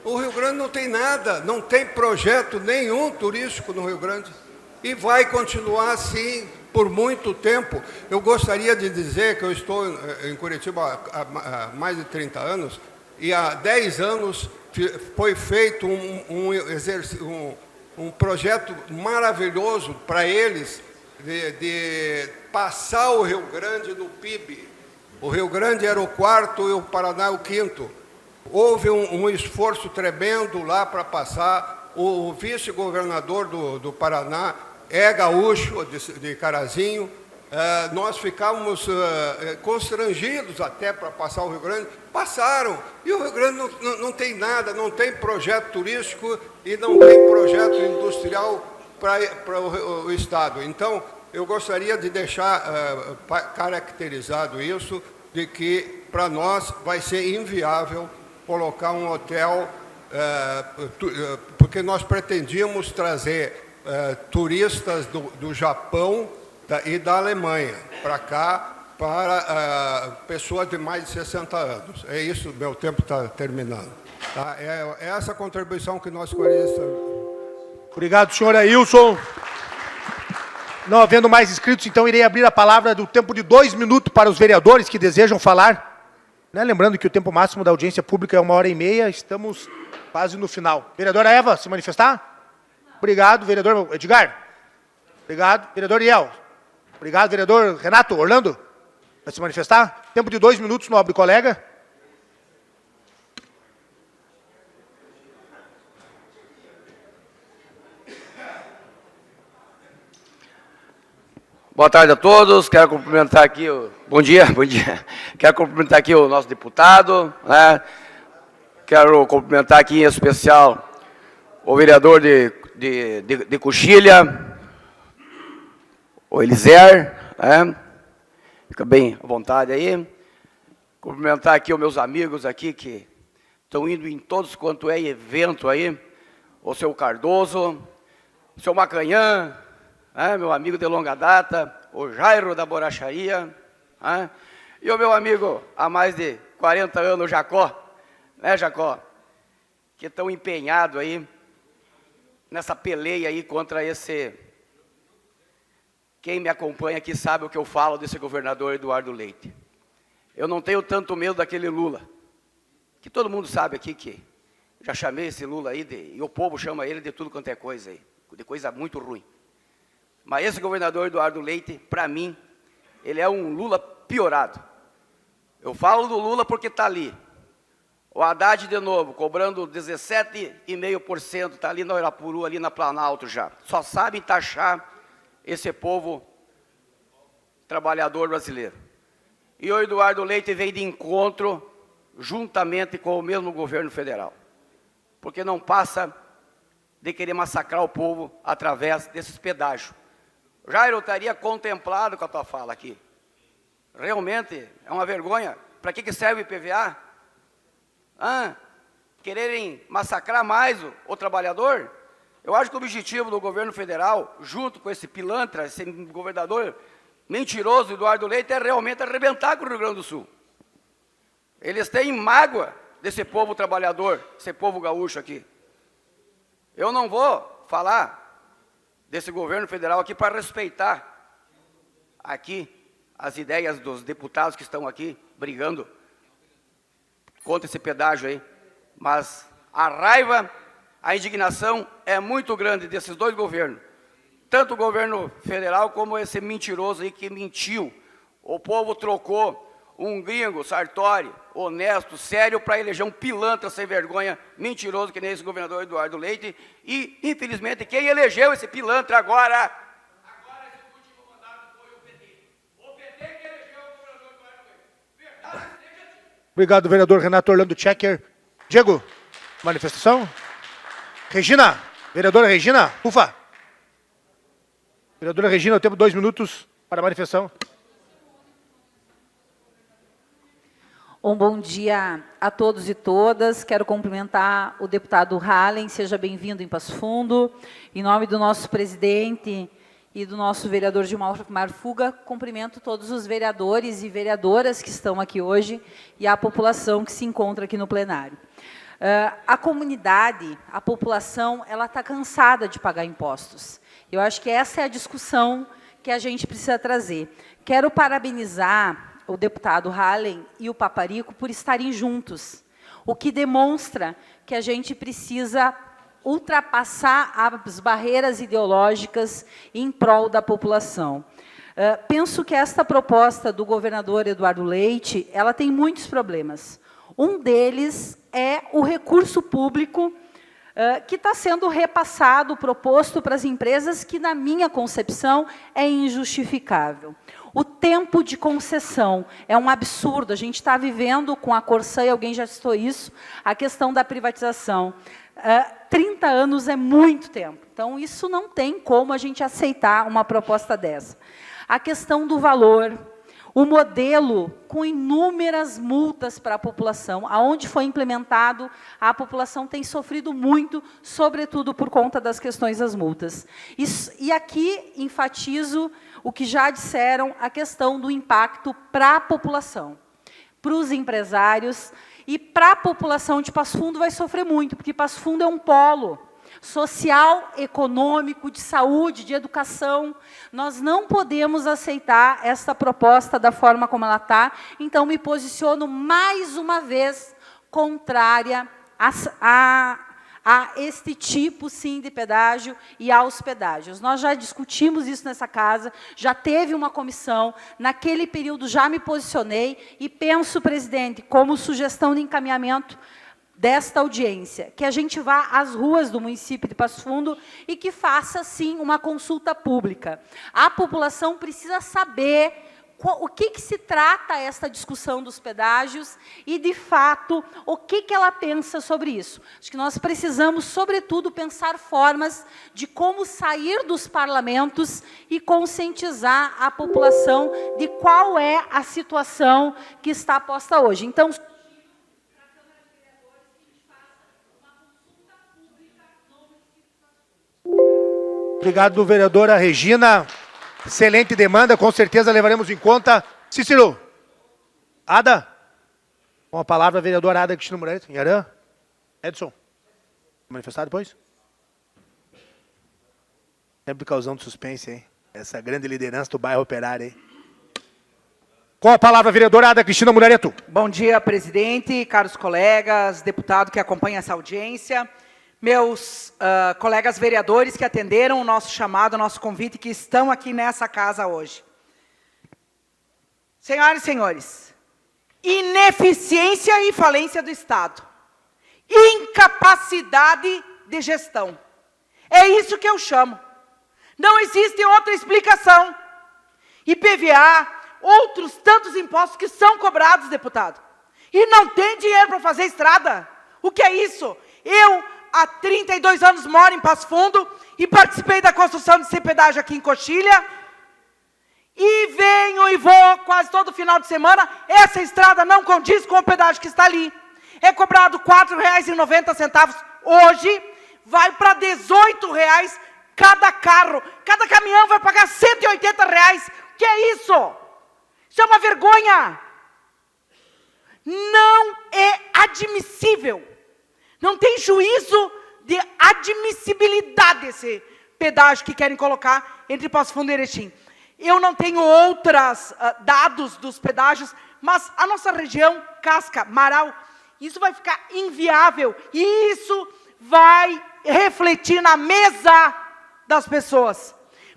O Rio Grande não tem nada, não tem projeto nenhum turístico no Rio Grande. E vai continuar assim por muito tempo. Eu gostaria de dizer que eu estou em Curitiba há mais de 30 anos, e há 10 anos foi feito um projeto maravilhoso para eles de passar o Rio Grande no PIB. O Rio Grande era o 4º e o Paraná o 5º. Houve um esforço tremendo lá para passar. O vice-governador do Paraná é gaúcho, de Carazinho. Nós ficávamos constrangidos até para passar o Rio Grande. Passaram. E o Rio Grande não tem nada, não tem projeto turístico e não tem projeto industrial para o Estado. Então, eu gostaria de deixar caracterizado isso, de que para nós vai ser inviável colocar um hotel, porque nós pretendíamos trazer turistas do Japão e da Alemanha para cá, para pessoas de mais de 60 anos. É isso, meu tempo está terminando. Tá? É essa contribuição que nós queríamos. Obrigado, senhor Ailson. Não havendo mais inscritos, então irei abrir a palavra do tempo de 2 minutos para os vereadores que desejam falar. Né? Lembrando que o tempo máximo da audiência pública é 1h30, estamos quase no final. Vereadora Eva, se manifestar? Obrigado, vereador Edgar. Obrigado, vereador Iel. Obrigado, vereador Renato Orlando. Vai se manifestar? Tempo de 2 minutos, nobre colega. Boa tarde a todos, quero cumprimentar aqui, bom dia, quero cumprimentar aqui o nosso deputado, né? Quero cumprimentar aqui em especial o vereador de Coxilha, o Eliser, né? Fica bem à vontade aí. Cumprimentar aqui os meus amigos aqui que estão indo em todos quanto é evento aí, o seu Cardoso, o seu Macanhã, meu amigo de longa data, o Jairo da Borracharia, e o meu amigo há mais de 40 anos, o Jacó, né, Jacó, que estão empenhados aí nessa peleia aí contra esse... Quem me acompanha aqui sabe o que eu falo desse governador Eduardo Leite. Eu não tenho tanto medo daquele Lula, que todo mundo sabe aqui que já chamei esse Lula aí, e o povo chama ele de tudo quanto é coisa aí, de coisa muito ruim. Mas esse governador Eduardo Leite, para mim, ele é um Lula piorado. Eu falo do Lula porque está ali. O Haddad, de novo, cobrando 17,5%, está ali no Irapuru, ali na Planalto já. Só sabem taxar esse povo trabalhador brasileiro. E o Eduardo Leite veio de encontro juntamente com o mesmo governo federal. Porque não passa de querer massacrar o povo através desses pedágios. Jairo, eu estaria contemplado com a tua fala aqui. Realmente é uma vergonha. Para que serve o IPVA? Quererem massacrar mais o trabalhador? Eu acho que o objetivo do governo federal, junto com esse pilantra, esse governador mentiroso, Eduardo Leite, é realmente arrebentar com o Rio Grande do Sul. Eles têm mágoa desse povo trabalhador, esse povo gaúcho aqui. Eu não vou falar desse governo federal aqui para respeitar aqui as ideias dos deputados que estão aqui brigando contra esse pedágio aí. Mas a raiva, a indignação é muito grande desses dois governos. Tanto o governo federal como esse mentiroso aí que mentiu. O povo trocou um gringo, Sartori, honesto, sério, para eleger um pilantra sem vergonha, mentiroso, que nem esse governador Eduardo Leite. E, infelizmente, quem elegeu esse pilantra agora esse último mandato foi o PT. O PT que elegeu o governador Eduardo Leite. Verdade seja dita. Obrigado, vereador Renato Orlando Checker. Diego, manifestação? Regina, vereadora Regina, ufa. Vereadora Regina, eu tenho 2 minutos para a manifestação. Um bom dia a todos e todas. Quero cumprimentar o deputado Hallen, seja bem-vindo em Passo Fundo. Em nome do nosso presidente e do nosso vereador Gilmar Fuga, cumprimento todos os vereadores e vereadoras que estão aqui hoje e a população que se encontra aqui no plenário. A comunidade, a população, ela está cansada de pagar impostos. Eu acho que essa é a discussão que a gente precisa trazer. Quero parabenizar o deputado Hallen e o Paparico por estarem juntos, o que demonstra que a gente precisa ultrapassar as barreiras ideológicas em prol da população. Penso que esta proposta do governador Eduardo Leite, ela tem muitos problemas. Um deles é o recurso público que está sendo repassado, proposto para as empresas, que, na minha concepção, é injustificável. O tempo de concessão é um absurdo. A gente está vivendo com a Corsã, e alguém já citou isso, a questão da privatização. 30 anos é muito tempo. Então, isso não tem como a gente aceitar uma proposta dessa. A questão do valor, o modelo com inúmeras multas para a população, aonde foi implementado, a população tem sofrido muito, sobretudo por conta das questões das multas. E aqui enfatizo o que já disseram, a questão do impacto para a população, para os empresários e para a população de Passo Fundo vai sofrer muito, porque Passo Fundo é um polo social, econômico, de saúde, de educação. Nós não podemos aceitar esta proposta da forma como ela está, então me posiciono mais uma vez contrária a este tipo, sim, de pedágio e aos pedágios. Nós já discutimos isso nessa casa, já teve uma comissão, naquele período já me posicionei e penso, presidente, como sugestão de encaminhamento desta audiência, que a gente vá às ruas do município de Passo Fundo e que faça, sim, uma consulta pública. A população precisa saber o que se trata esta discussão dos pedágios e, de fato, o que ela pensa sobre isso. Acho que nós precisamos, sobretudo, pensar formas de como sair dos parlamentos e conscientizar a população de qual é a situação que está posta hoje. Então, obrigado, vereadora Regina. Excelente demanda, com certeza levaremos em conta. Cícero. Ada. Com a palavra, a vereadora Ada Cristina Moreira. Inharã. Edson. Manifestar depois? Sempre causando suspense, hein? Essa grande liderança do bairro Operário, hein? Com a palavra, a vereadora Ada Cristina Moreira. Bom dia, presidente, caros colegas, deputado que acompanha essa audiência. Meus colegas vereadores que atenderam o nosso chamado, o nosso convite, que estão aqui nessa casa hoje. Senhoras e senhores, ineficiência e falência do Estado. Incapacidade de gestão. É isso que eu chamo. Não existe outra explicação. IPVA, outros tantos impostos que são cobrados, deputado. E não tem dinheiro para fazer estrada. O que é isso? Eu, há 32 anos, moro em Passo Fundo e participei da construção de pedágio aqui em Coxilha. E venho e vou quase todo final de semana. Essa estrada não condiz com o pedágio que está ali. É cobrado R$ 4,90 hoje. vai para R$ 18,00 cada carro. Cada caminhão vai pagar R$ 180,00. O que é isso? Isso é uma vergonha. Não é admissível. Não tem juízo de admissibilidade esse pedágio que querem colocar entre Passo Fundo e Erechim. Eu não tenho outros dados dos pedágios, mas a nossa região, Casca, Marau, isso vai ficar inviável. E isso vai refletir na mesa das pessoas.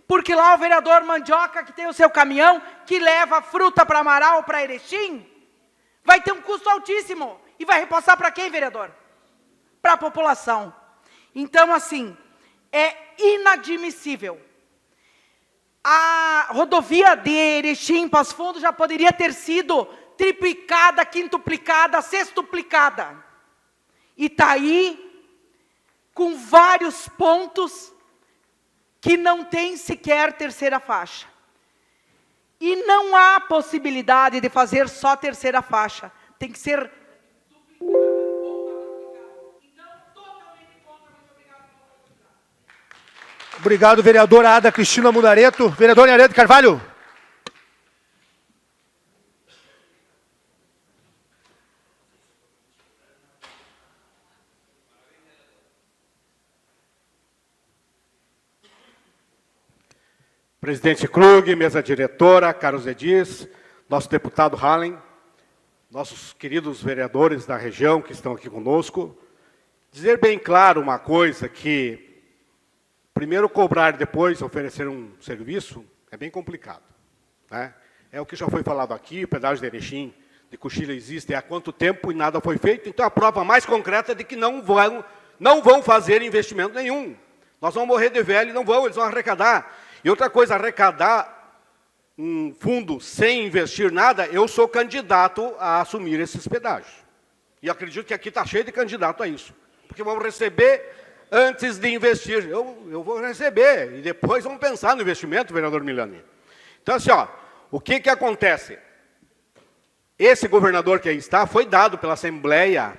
Porque lá o vereador Mandioca, que tem o seu caminhão, que leva fruta para Marau ou para Erechim, vai ter um custo altíssimo. E vai repassar para quem, vereador? Para a população. Então, assim, é inadmissível. A rodovia de Erechim, Passo Fundo, já poderia ter sido triplicada, quintuplicada, sextuplicada. E está aí, com vários pontos que não tem sequer terceira faixa. E não há possibilidade de fazer só terceira faixa. Tem que ser... Obrigado, vereadora Ada Cristina Mudareto. Vereador Aredo Carvalho. Presidente Krug, mesa diretora, caros edis, nosso deputado Hallen, nossos queridos vereadores da região que estão aqui conosco, dizer bem claro uma coisa, que primeiro cobrar e depois oferecer um serviço é bem complicado, né? É o que já foi falado aqui, o pedágio de Erechim, de Coxilha existe há quanto tempo e nada foi feito, então a prova mais concreta é de que não vão fazer investimento nenhum. Nós vamos morrer de velho e não vão, eles vão arrecadar. E outra coisa, arrecadar um fundo sem investir nada, eu sou candidato a assumir esses pedágios. E acredito que aqui está cheio de candidato a isso. Porque vamos receber antes de investir. Eu vou receber e depois vamos pensar no investimento, vereador Milani. Então, assim, ó, o que acontece? Esse governador que aí está, foi dado pela Assembleia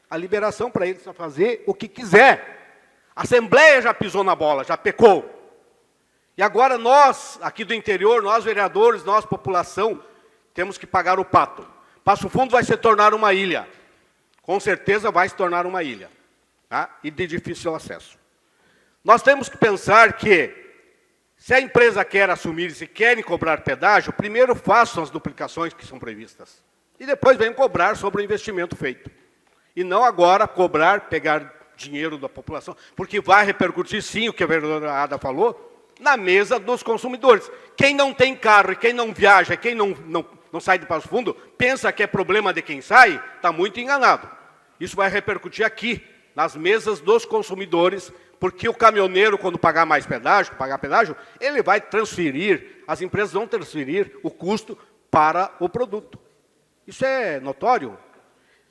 a liberação para ele fazer o que quiser. A Assembleia já pisou na bola, já pecou. E agora nós, aqui do interior, nós vereadores, nós população, temos que pagar o pato. Passo Fundo vai se tornar uma ilha. Com certeza vai se tornar uma ilha. Tá? E de difícil acesso. Nós temos que pensar que, se a empresa quer assumir, se querem cobrar pedágio, primeiro façam as duplicações que são previstas. E depois venham cobrar sobre o investimento feito. E não agora cobrar, pegar dinheiro da população, porque vai repercutir, sim, o que a vereadora Ada falou, na mesa dos consumidores. Quem não tem carro, quem não viaja, quem não sai de Passo Fundo, pensa que é problema de quem sai, está muito enganado. Isso vai repercutir aqui, nas mesas dos consumidores, porque o caminhoneiro, quando pagar mais pedágio, ele vai transferir, as empresas vão transferir o custo para o produto. Isso é notório.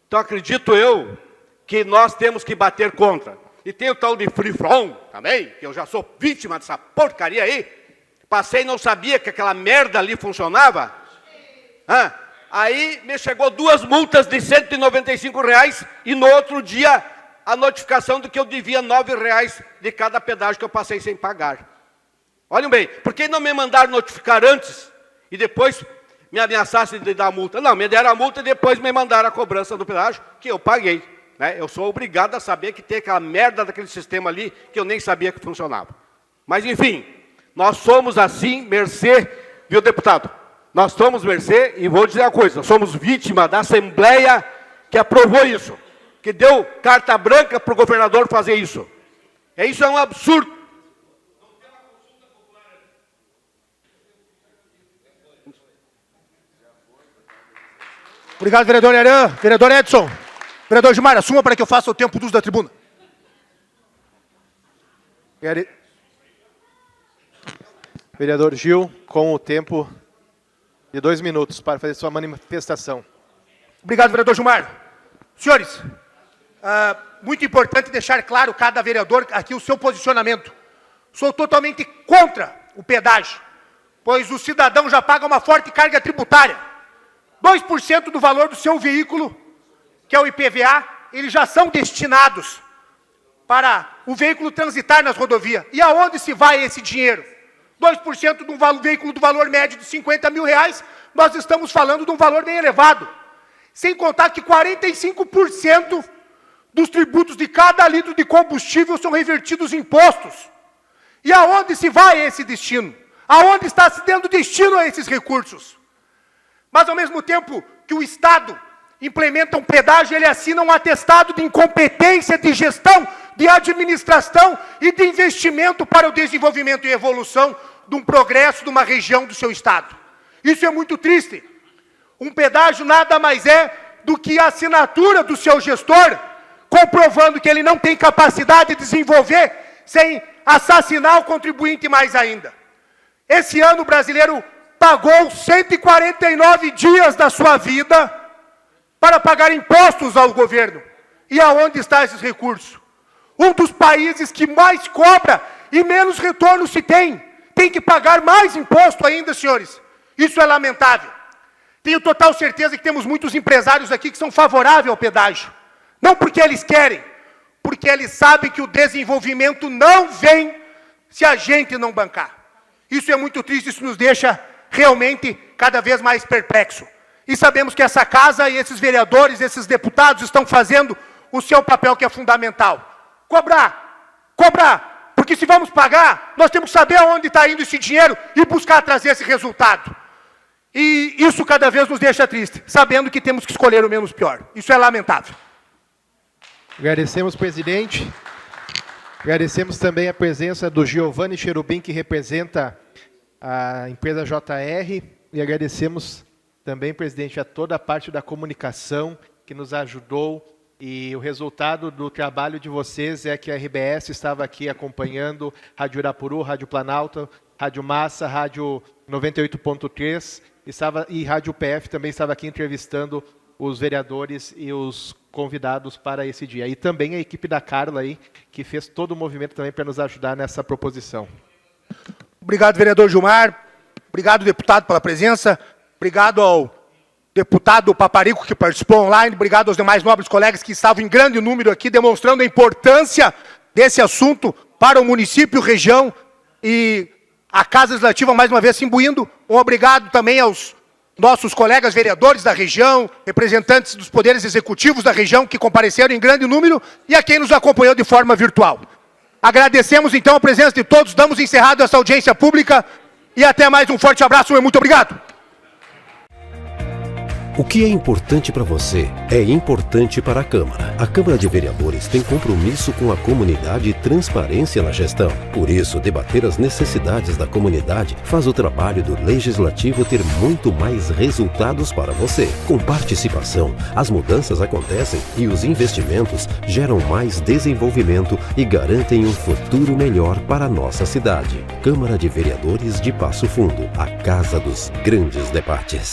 Então, acredito eu que nós temos que bater contra. E tem o tal de free from também, que eu já sou vítima dessa porcaria aí. Passei e não sabia que aquela merda ali funcionava. Aí me chegou 2 multas de R$ 195,00 e no outro dia a notificação de que eu devia R$ 9,00 de cada pedágio que eu passei sem pagar. Olhem bem, por que não me mandaram notificar antes e depois me ameaçassem de dar a multa? Não, me deram a multa e depois me mandaram a cobrança do pedágio que eu paguei. Eu sou obrigado a saber que tem aquela merda daquele sistema ali que eu nem sabia que funcionava. Mas, enfim, nós somos assim, mercê, viu, deputado? Nós somos mercê, e vou dizer uma coisa, nós somos vítima da Assembleia que aprovou isso, que deu carta branca para o governador fazer isso. Isso é um absurdo. Obrigado, vereador Aran. Vereador Edson. Vereador Gilmar, assuma para que eu faça o tempo de uso da tribuna. Vereador Gil, com o tempo de 2 minutos para fazer sua manifestação. Obrigado, vereador Gilmar. Senhores, muito importante deixar claro, cada vereador, aqui o seu posicionamento. Sou totalmente contra o pedágio, pois o cidadão já paga uma forte carga tributária. 2% do valor do seu veículo, que é o IPVA, eles já são destinados para o veículo transitar nas rodovias. E aonde se vai esse dinheiro? 2% de um veículo do valor médio de R$50 mil, nós estamos falando de um valor bem elevado. Sem contar que 45% dos tributos de cada litro de combustível são revertidos em impostos. E aonde se vai esse destino? Aonde está se dando destino a esses recursos? Mas, ao mesmo tempo que o Estado implementa um pedágio, ele assina um atestado de incompetência de gestão, de administração e de investimento para o desenvolvimento e evolução de um progresso de uma região do seu Estado. Isso é muito triste. Um pedágio nada mais é do que a assinatura do seu gestor, comprovando que ele não tem capacidade de desenvolver sem assassinar o contribuinte mais ainda. Esse ano o brasileiro pagou 149 dias da sua vida para pagar impostos ao governo. E aonde estão esses recursos? Um dos países que mais cobra e menos retorno se tem. Tem que pagar mais imposto ainda, senhores. Isso é lamentável. Tenho total certeza que temos muitos empresários aqui que são favoráveis ao pedágio. Não porque eles querem, porque eles sabem que o desenvolvimento não vem se a gente não bancar. Isso é muito triste, isso nos deixa realmente cada vez mais perplexo. E sabemos que essa casa e esses vereadores, esses deputados estão fazendo o seu papel que é fundamental. Cobrar, porque se vamos pagar, nós temos que saber aonde está indo esse dinheiro e buscar trazer esse resultado. E isso cada vez nos deixa triste, sabendo que temos que escolher o menos pior. Isso é lamentável. Agradecemos, presidente. Agradecemos também a presença do Giovanni Cherubim, que representa a empresa JR, e agradecemos também, presidente, a toda a parte da comunicação que nos ajudou, e o resultado do trabalho de vocês é que a RBS estava aqui acompanhando, Rádio Irapuru, Rádio Planalto, Rádio Massa, Rádio 98.3, e Rádio PF também estava aqui entrevistando os vereadores e os convidados para esse dia. E também a equipe da Carla aí, que fez todo o movimento também para nos ajudar nessa proposição. Obrigado, vereador Gilmar. Obrigado, deputado, pela presença. Obrigado ao deputado Paparico, que participou online. Obrigado aos demais nobres colegas que estavam em grande número aqui, demonstrando a importância desse assunto para o município, região e a Casa Legislativa, mais uma vez, se imbuindo. Um obrigado também aos nossos colegas vereadores da região, representantes dos poderes executivos da região, que compareceram em grande número, e a quem nos acompanhou de forma virtual. Agradecemos, então, a presença de todos, damos encerrado essa audiência pública, e até mais, um forte abraço e muito obrigado. O que é importante para você é importante para a Câmara. A Câmara de Vereadores tem compromisso com a comunidade e transparência na gestão. Por isso, debater as necessidades da comunidade faz o trabalho do Legislativo ter muito mais resultados para você. Com participação, as mudanças acontecem e os investimentos geram mais desenvolvimento e garantem um futuro melhor para a nossa cidade. Câmara de Vereadores de Passo Fundo, a casa dos grandes debates.